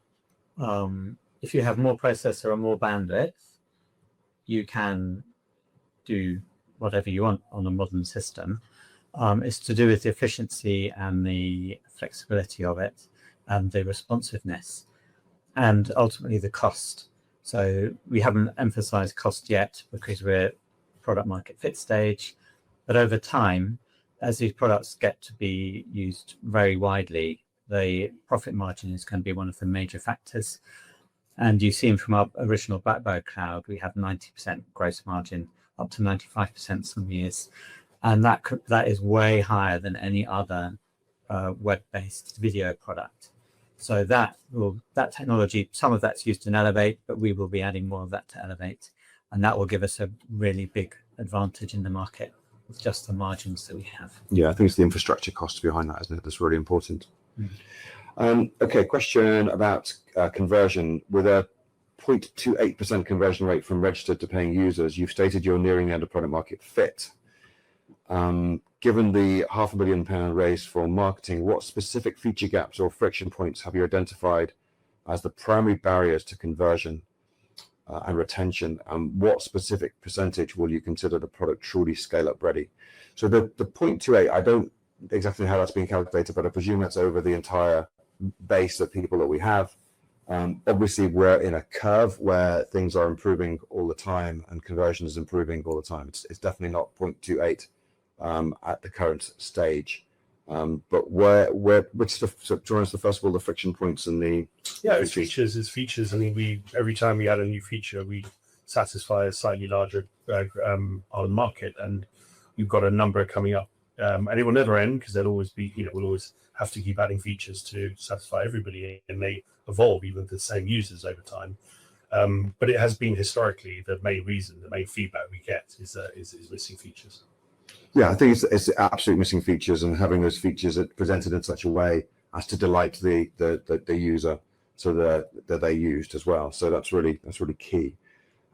if you have more processor or more bandwidth, you can do whatever you want on a modern system. It's to do with the efficiency and the flexibility of it and the responsiveness and ultimately the cost. So we haven't emphasized cost yet because we're product market fit stage, but over time, as these products get to be used very widely, the profit margin is going to be one of the major factors. And you've seen from our original BlackBird cloud, we have 90% gross margin, up to 95% some years. And that is way higher than any other web-based video product. So that technology, some of that's used in Elevate, but we will be adding more of that to Elevate. And that will give us a really big advantage in the market with just the margins that we have. Yeah, I think it's the infrastructure cost behind that, isn't it? That's really important. Okay, question about conversion. With a 0.28% conversion rate from registered to paying users, you've stated you're nearing the end of product market fit. Given the £500,000 raise for marketing, what specific feature gaps or friction points have you identified as the primary barriers to conversion and retention? And what specific percentage will you consider the product truly scale-up ready? So the 0.28, I don't exactly know how that's being calculated, but I presume that's over the entire base of people that we have. Obviously, we're in a curve where things are improving all the time and conversion is improving all the time. It's definitely not 0.28 at the current stage. But which joins the first of all the friction points and the it's features. It's features. I mean, every time we add a new feature, we satisfy a slightly larger on the market, and we've got a number coming up, and it will never end because there'll always be, we'll always have to keep adding features to satisfy everybody, and they evolve even with the same users over time. But it has been historically the main reason, the main feedback we get is missing features. Yeah, I think it's absolute missing features, and having those features presented in such a way as to delight the user, so that they used as well. So that's really key.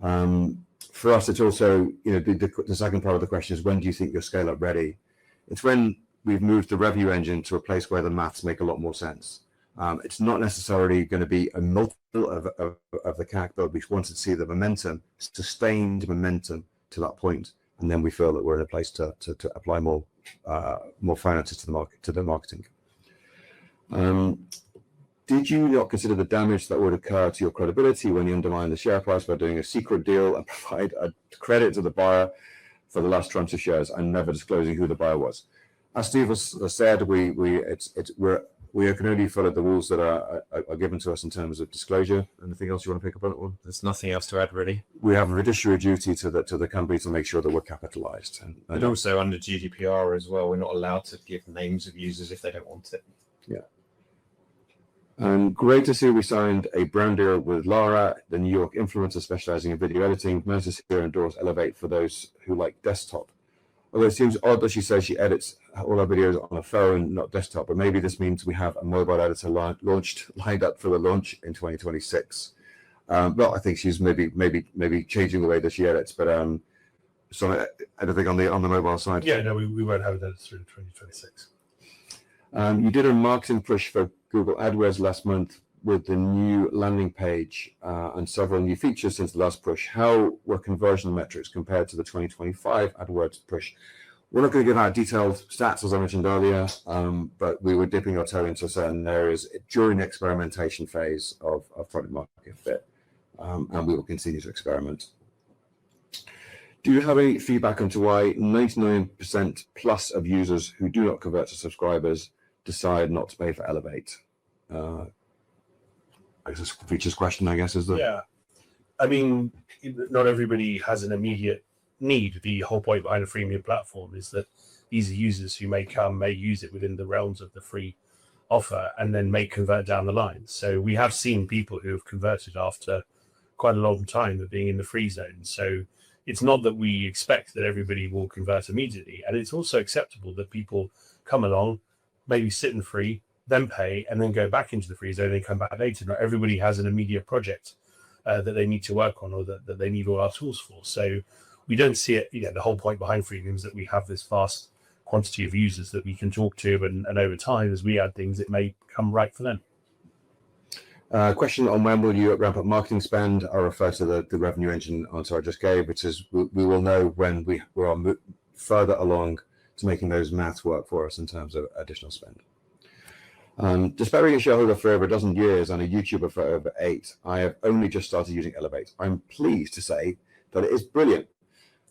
For us, it's also the second part of the question is, when do you think you're scale up ready? It's when we've moved the revenue engine to a place where the maths make a lot more sense. It's not necessarily going to be a multiple of the CAC, but we want to see the momentum, sustained momentum to that point. And then we feel that we're in a place to apply more finances to the marketing. Did you not consider the damage that would occur to your credibility when you undermine the share price by doing a secret deal and provide a credit to the buyer for the last tranche of shares and never disclosing who the buyer was? As Steve has said, we can only follow the rules that are given to us in terms of disclosure. Anything else you want to pick up on that one? There's nothing else to add, really. We have a fiduciary duty to the company to make sure that we're capitalized. And also under GDPR as well, we're not allowed to give names of users if they don't want it. Yeah. And great to see we signed a brand deal with Lara, the New York influencer specializing in video editing. Managed to here endorse Elevate for those who like desktop. Although it seems odd that she says she edits all her videos on a phone, not desktop, but maybe this means we have a mobile editor lined up for the launch in 2026. Well, I think she's maybe changing the way that she edits, but so anything on the mobile side? Yeah, no, we won't have that through 2026. You did a marketing push for Google AdWords last month with the new landing page and several new features since the last push. How were conversion metrics compared to the 2025 AdWords push? We're not going to give out detailed stats, as I mentioned earlier, but we were dipping our toe into certain areas during the experimentation phase of product market fit, and we will continue to experiment. Do you have any feedback onto why 99% plus of users who do not convert to subscribers decide not to pay for Elevate? It's a features question, I guess, is the... Yeah. I mean, not everybody has an immediate need. The whole point behind a freemium platform is that these are users who may use it within the realms of the free offer and then may convert down the line. So we have seen people who have converted after quite a long time of being in the free zone. So it's not that we expect that everybody will convert immediately. And it's also acceptable that people come along, maybe sit in free, then pay, and then go back into the free zone and come back later. Not everybody has an immediate project that they need to work on or that they need all our tools for. So we don't see it, the whole point behind freemium is that we have this vast quantity of users that we can talk to, and over time, as we add things, it may come right for them. Question on when will you ramp up marketing spend? I refer to the revenue engine answer I just gave, which is we will know when we are further along to making those maths work for us in terms of additional spend. Despite being a shareholder for over a dozen years and a YouTuber for over 8, I have only just started using Elevate. I'm pleased to say that it is brilliant,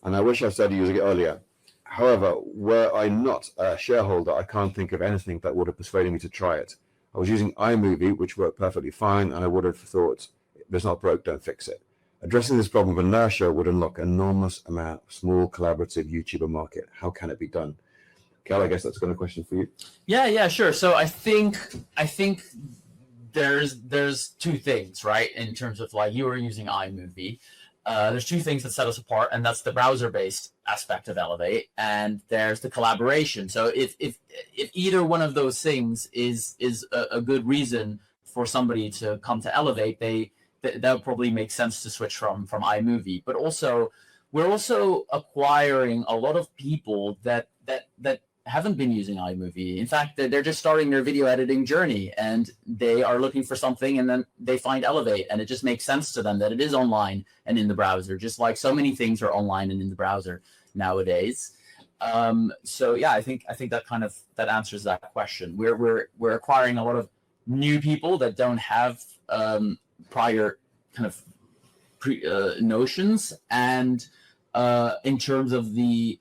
and I wish I started using it earlier. However, were I not a shareholder, I can't think of anything that would have persuaded me to try it. I was using iMovie, which worked perfectly fine, and I would have thought, if it's not broke, don't fix it. Addressing this problem of inertia would unlock an enormous amount of small collaborative YouTuber market. How can it be done? Cal, I guess that's got a question for you. Yeah, sure. So I think there's two things, right? In terms of like you were using iMovie, there's two things that set us apart, and that's the browser-based aspect of Elevate, and there's the collaboration. So if either one of those things is a good reason for somebody to come to Elevate, that would probably make sense to switch from iMovie. But also, we're also acquiring a lot of people that haven't been using iMovie. In fact, they're just starting their video editing journey, and they are looking for something, and then they find Elevate, and it just makes sense to them that it is online and in the browser, just like so many things are online and in the browser nowadays. So yeah, I think that answers that question. We're acquiring a lot of new people that don't have prior kind of notions, and in terms of the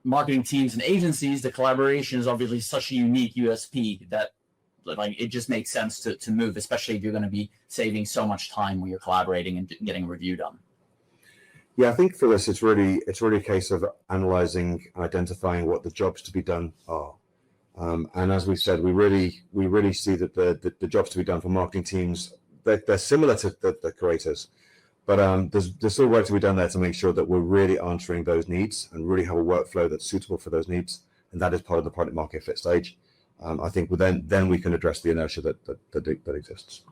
marketing teams and agencies, the collaboration is obviously such a unique USP that like it just makes sense to move, especially if you're going to be saving so much time when you're collaborating and getting a review done. Yeah, I think for this, it's really a case of analyzing and identifying what the jobs to be done are. And as we said, we really see that the jobs to be done for marketing teams, they're similar to the creators. But there's still work to be done there to make sure that we're really answering those needs and really have a workflow that's suitable for those needs. And that is part of the product market fit stage. I think then we can address the inertia that exists.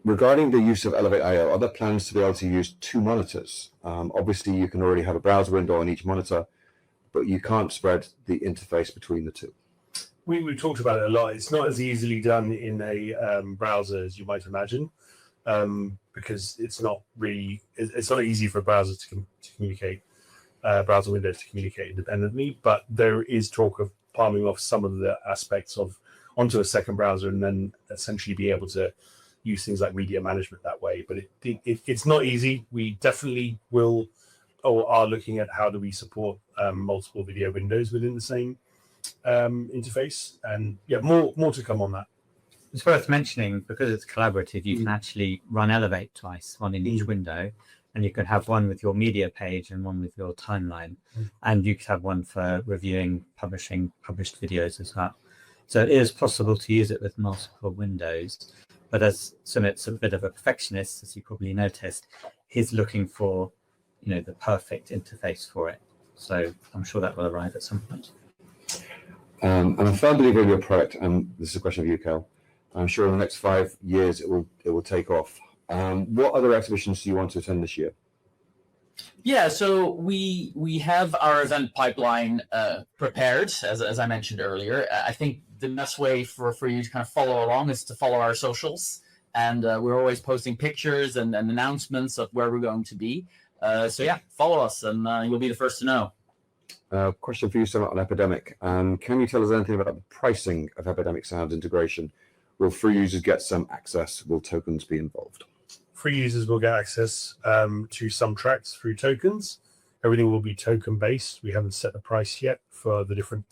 Regarding the use of Elevate IO, are there plans to be able to use 2 monitors? Obviously, you can already have a browser window on each monitor, but you can't spread the interface between the two. We've talked about it a lot. It's not as easily done in a browser as you might imagine, because it's not easy for a browser to communicate, browser windows to communicate independently. But there is talk of palming off some of the aspects onto a second browser, and then essentially be able to use things like media management that way. But it's not easy. We definitely will or are looking at how do we support multiple video windows within the same interface, and yeah, more to come on that. It's worth mentioning, because it's collaborative, you can actually run Elevate twice, one in each window, and you can have one with your media page and one with your timeline, and you could have one for reviewing, publishing published videos as well. So it is possible to use it with multiple windows, but as Sumit's a bit of a perfectionist, as you probably noticed, he's looking for the perfect interface for it. So I'm sure that will arrive at some point. I'm a firm believer in your product, and this is a question of you, Cal. I'm sure in the next 5 years it will take off. What other exhibitions do you want to attend this year? Yeah, so we have our event pipeline prepared, as I mentioned earlier. I think the best way for you to kind of follow along is to follow our socials, and we're always posting pictures and announcements of where we're going to be. So yeah, follow us, and you'll be the first to know. Question for you, Sumit, on Epidemic. Can you tell us anything about the pricing of Epidemic Sound integration? Will free users get some access? Will tokens be involved? Free users will get access to some tracks through tokens. Everything will be token based. We haven't set the price yet for the different.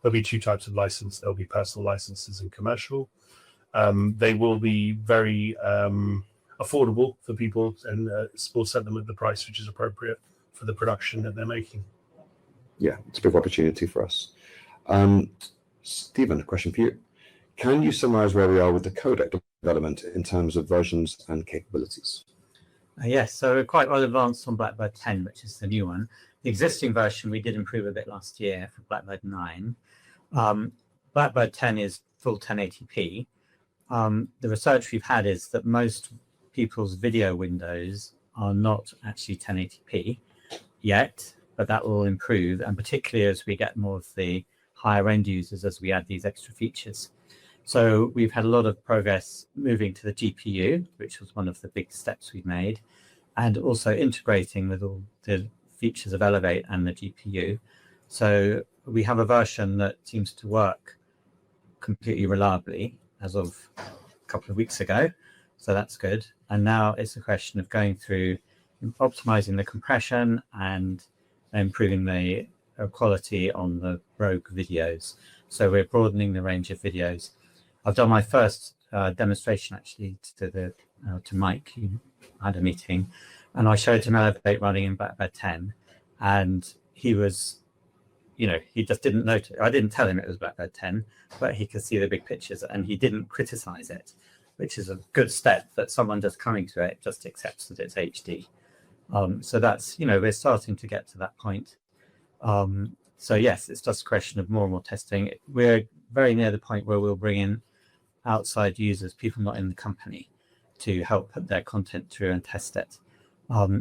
There'll be 2 types of license. There'll be personal licenses and commercial. They will be very affordable for people, and we'll set them at the price which is appropriate for the production that they're making. Yeah, it's a big opportunity for us. Stephen, a question for you. Can you summarize where we are with the codec development in terms of versions and capabilities? Yes, so we're quite well advanced on Blackbird 10, which is the new one. The existing version we did improve a bit last year for Blackbird 9. Blackbird 10 is full 1080p. The research we've had is that most people's video windows are not actually 1080p yet, but that will improve, and particularly as we get more of the higher end users as we add these extra features. So we've had a lot of progress moving to the GPU, which was one of the big steps we made, and also integrating with all the features of Elevate and the GPU. So we have a version that seems to work completely reliably as of a couple of weeks ago. So that's good. And now it's a question of going through optimizing the compression and improving the quality on the rogue videos. So we're broadening the range of videos. I've done my first demonstration actually to Mike. He had a meeting, and I showed him Elevate running in BlackBird 10, and he was, he just didn't notice. I didn't tell him it was BlackBird 10, but he could see the big pictures, and he didn't criticize it, which is a good step, that someone just coming to it just accepts that it's HD. So that's, we're starting to get to that point. So yes, it's just a question of more and more testing. We're very near the point where we'll bring in outside users, people not in the company, to help put their content through and test it.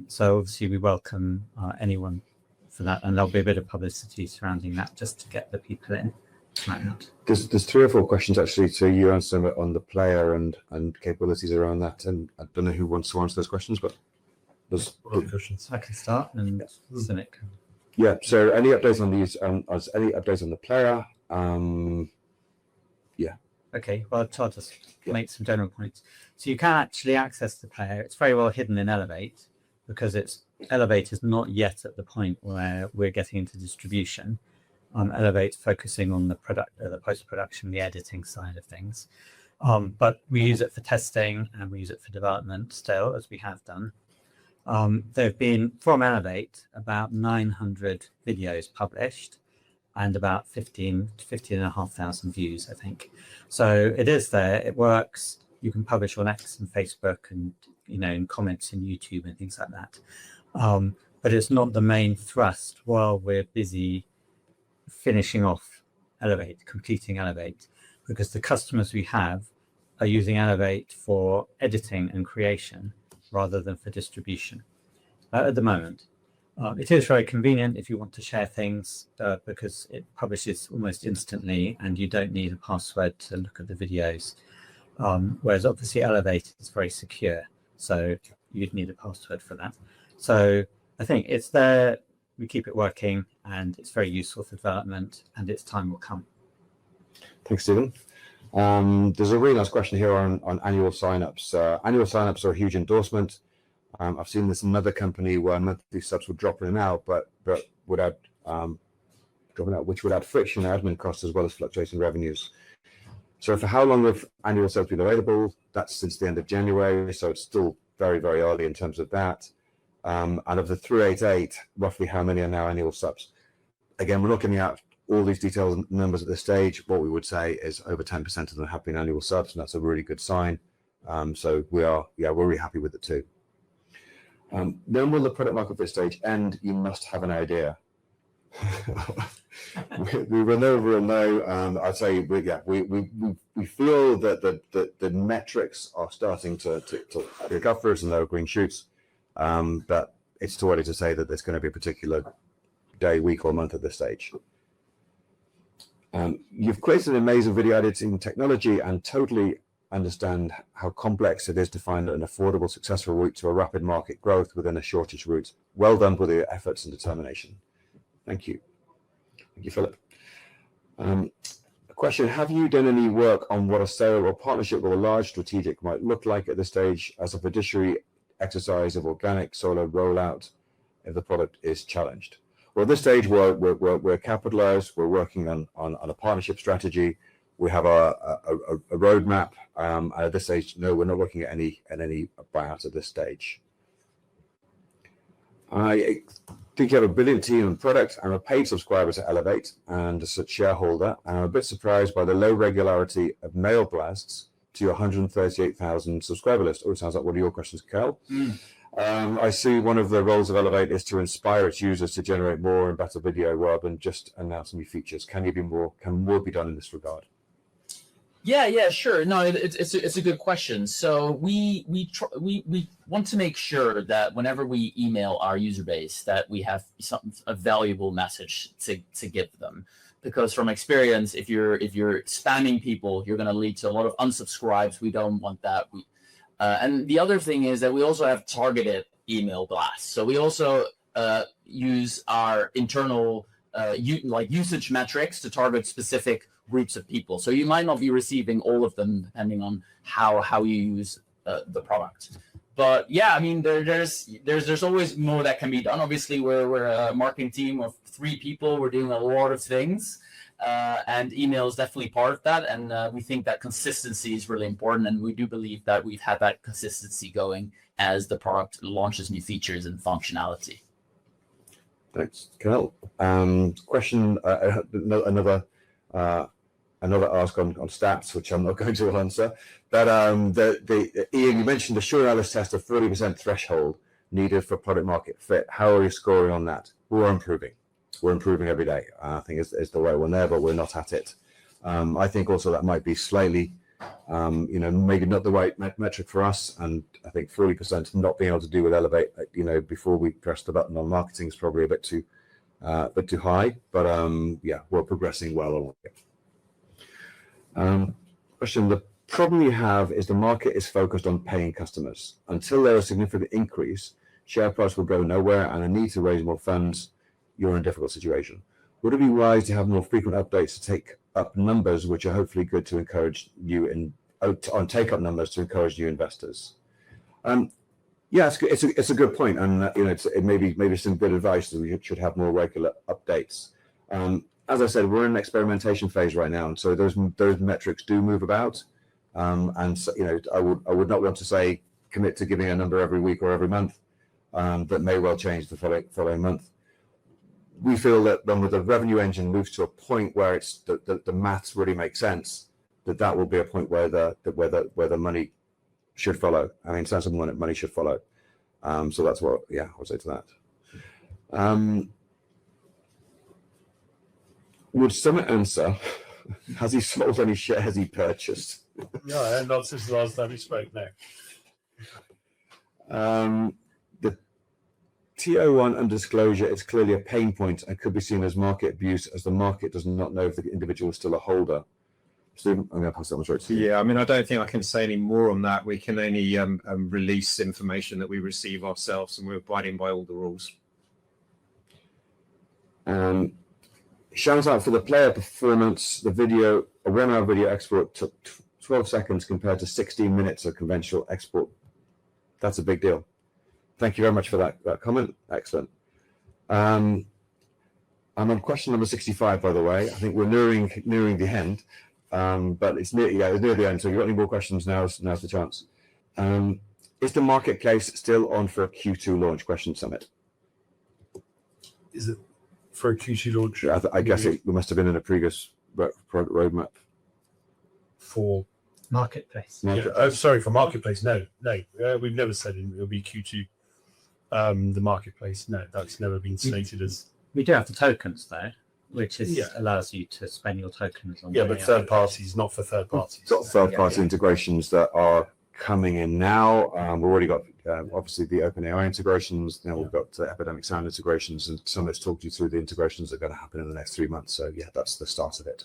So obviously we welcome anyone for that, and there'll be a bit of publicity surrounding that just to get the people in. There's 3 or 4 questions actually to you answer on the player and capabilities around that, and I don't know who wants to answer those questions, but there's questions. I can start, and Cynic. Yeah. So any updates on these? Any updates on the player? Yeah. Okay. Well, I'll just make some general points. So you can actually access the player. It's very well hidden in Elevate because Elevate is not yet at the point where we're getting into distribution. Elevate focusing on the post-production, the editing side of things. But we use it for testing and we use it for development still, as we have done. There have been, from Elevate, about 900 videos published and about 15 to 15,500 views, I think. So it is there, it works. You can publish on X and Facebook and, in comments in YouTube and things like that. But it's not the main thrust while we're busy finishing off Elevate, completing Elevate, because the customers we have are using Elevate for editing and creation rather than for distribution at the moment. It is very convenient if you want to share things because it publishes almost instantly and you don't need a password to look at the videos. Whereas obviously Elevate is very secure, so you'd need a password for that. So I think it's there, we keep it working, and it's very useful for development, and its time will come. Thanks, Stephen. There's a really nice question here on annual signups. Annual signups are a huge endorsement. I've seen this in another company where monthly subs would drop in and out, but would add dropping out, which would add friction, admin costs, as well as fluctuating revenues. So for how long have annual subs been available? That's since the end of January, so it's still very, very early in terms of that. And of the 388, roughly how many are now annual subs? Again, we're looking at all these detailed numbers at this stage. What we would say is over 10% of them have been annual subs, and that's a really good sign. So we're really happy with it too. Then will the product market fit stage end? You must have an idea. we will never know. I'd say we feel that the metrics are starting to pick up for us, and there are green shoots. But it's too early to say that there's going to be a particular day, week, or month at this stage. You've created an amazing video editing technology and totally understand how complex it is to find an affordable, successful route to a rapid market growth within a shortage route. Well done for your efforts and determination. Thank you. Thank you, Philip. A question, have you done any work on what a sale or partnership with a large strategic might look like at this stage as a fiduciary exercise of organic solo rollout if the product is challenged? Well, at this stage, we're capitalized. We're working on a partnership strategy. We have a roadmap. At this stage, no, we're not looking at any buyout at this stage. I think you have a brilliant team and product. I'm a paid subscriber to Elevate and a shareholder. And I'm a bit surprised by the low regularity of mail blasts to your 138,000 subscriber list. Oh, it sounds like one of your questions, Kel. I see one of the roles of Elevate is to inspire its users to generate more and better video rather than just announce new features. Can more be done in this regard? Yeah, sure. No, it's a good question. So we want to make sure that whenever we email our user base, that we have a valuable message to give them. because from experience, if you're spamming people, you're going to lead to a lot of unsubscribes. We don't want that. And the other thing is that we also have targeted email blasts. So we also use our internal usage metrics to target specific groups of people. So you might not be receiving all of them depending on how you use the product. But yeah, I mean, there's always more that can be done. Obviously, we're a marketing team of 3 people. We're doing a lot of things, and email is definitely part of that. And we think that consistency is really important, and we do believe that we've had that consistency going as the product launches new features and functionality. Thanks, Kel. Question, another ask on stats, which I'm not going to answer. But Ian, you mentioned the Sure Alice test of 30% threshold needed for product market fit. How are you scoring on that? We're improving. We're improving every day. I think is the right one there, but we're not at it. I think also that might be slightly, maybe not the right metric for us. And I think 40% not being able to do with Elevate, before we press the button on marketing is probably a bit too high. But yeah, we're progressing well along it. Question: the problem you have is the market is focused on paying customers. Until there is a significant increase, share price will go nowhere, and a need to raise more funds, you're in a difficult situation. Would it be wise to have more frequent updates to take up numbers, which are hopefully good to encourage you on take up numbers to encourage new investors? Yeah, it's a good point, and it maybe some good advice that we should have more regular updates. As I said, we're in an experimentation phase right now, and so those metrics do move about. And so, I would not want to commit to giving a number every week or every month, that may well change the following month. We feel that when the revenue engine moves to a point where it's the maths really make sense, that will be a point where the money should follow. I mean, sensible money should follow. So that's what I would say to that. Would Summit answer? Has he sold any shares he purchased? No, not since the last time we spoke. No. The TO1 undisclosure is clearly a pain point and could be seen as market abuse, as the market does not know if the individual is still a holder. Stephen, I'm going to pass that one straight to you. Yeah, I mean, I don't think I can say any more on that. We can only release information that we receive ourselves, and we're abiding by all the rules. Shout out for the player performance. The video, a 1-hour video export took 12 seconds compared to 16 minutes of conventional export. That's a big deal. Thank you very much for that comment. Excellent. I'm on question number 65, by the way. I think we're nearing the end, but it's near the end. So if you've got any more questions, now's the chance. Is the marketplace still on for a Q2 launch? Question Summit. Is it for a Q2 launch? Yeah, I guess it must have been in a previous product roadmap. For marketplace. Sorry, for marketplace. No, we've never said it'll be Q2. The marketplace. No, that's never been stated as. We do have the tokens though, which allows you to spend your tokens on. Yeah, but third parties, not for third parties. Got third party integrations that are coming in now. We've already got obviously the OpenAI integrations. Now we've got Epidemic Sound integrations, and Summit's talked you through the integrations that are going to happen in the next 3 months. So yeah, that's the start of it.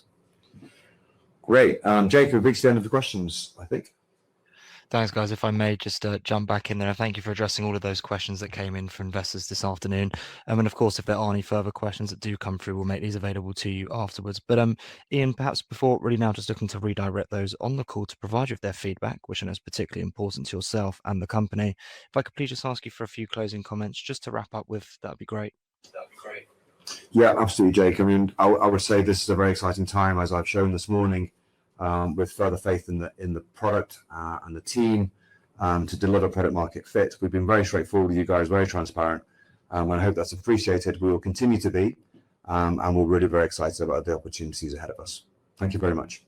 Great. Jake, we've reached the end of the questions, I think. Thanks, guys. If I may just jump back in there, and thank you for addressing all of those questions that came in for investors this afternoon. And of course, if there are any further questions that do come through, we'll make these available to you afterwards. But Ian, perhaps before really now just looking to redirect those on the call to provide you with their feedback, which I know is particularly important to yourself and the company. If I could please just ask you for a few closing comments just to wrap up with, that'd be great. Yeah, absolutely, Jake. I mean, I would say this is a very exciting time, as I've shown this morning. With further faith in the product and the team to deliver product market fit. We've been very straightforward with you guys, very transparent, and I hope that's appreciated. We will continue to be, and we're really very excited about the opportunities ahead of us. Thank you very much.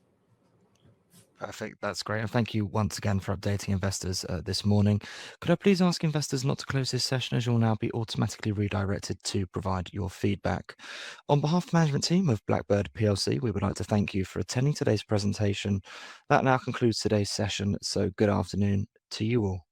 Perfect. That's great. And thank you once again for updating investors this morning. Could I please ask investors not to close this session, as you'll now be automatically redirected to provide your feedback. On behalf of the management team of BLACKBIRD PLC, we would like to thank you for attending today's presentation. That now concludes today's session. So good afternoon to you all.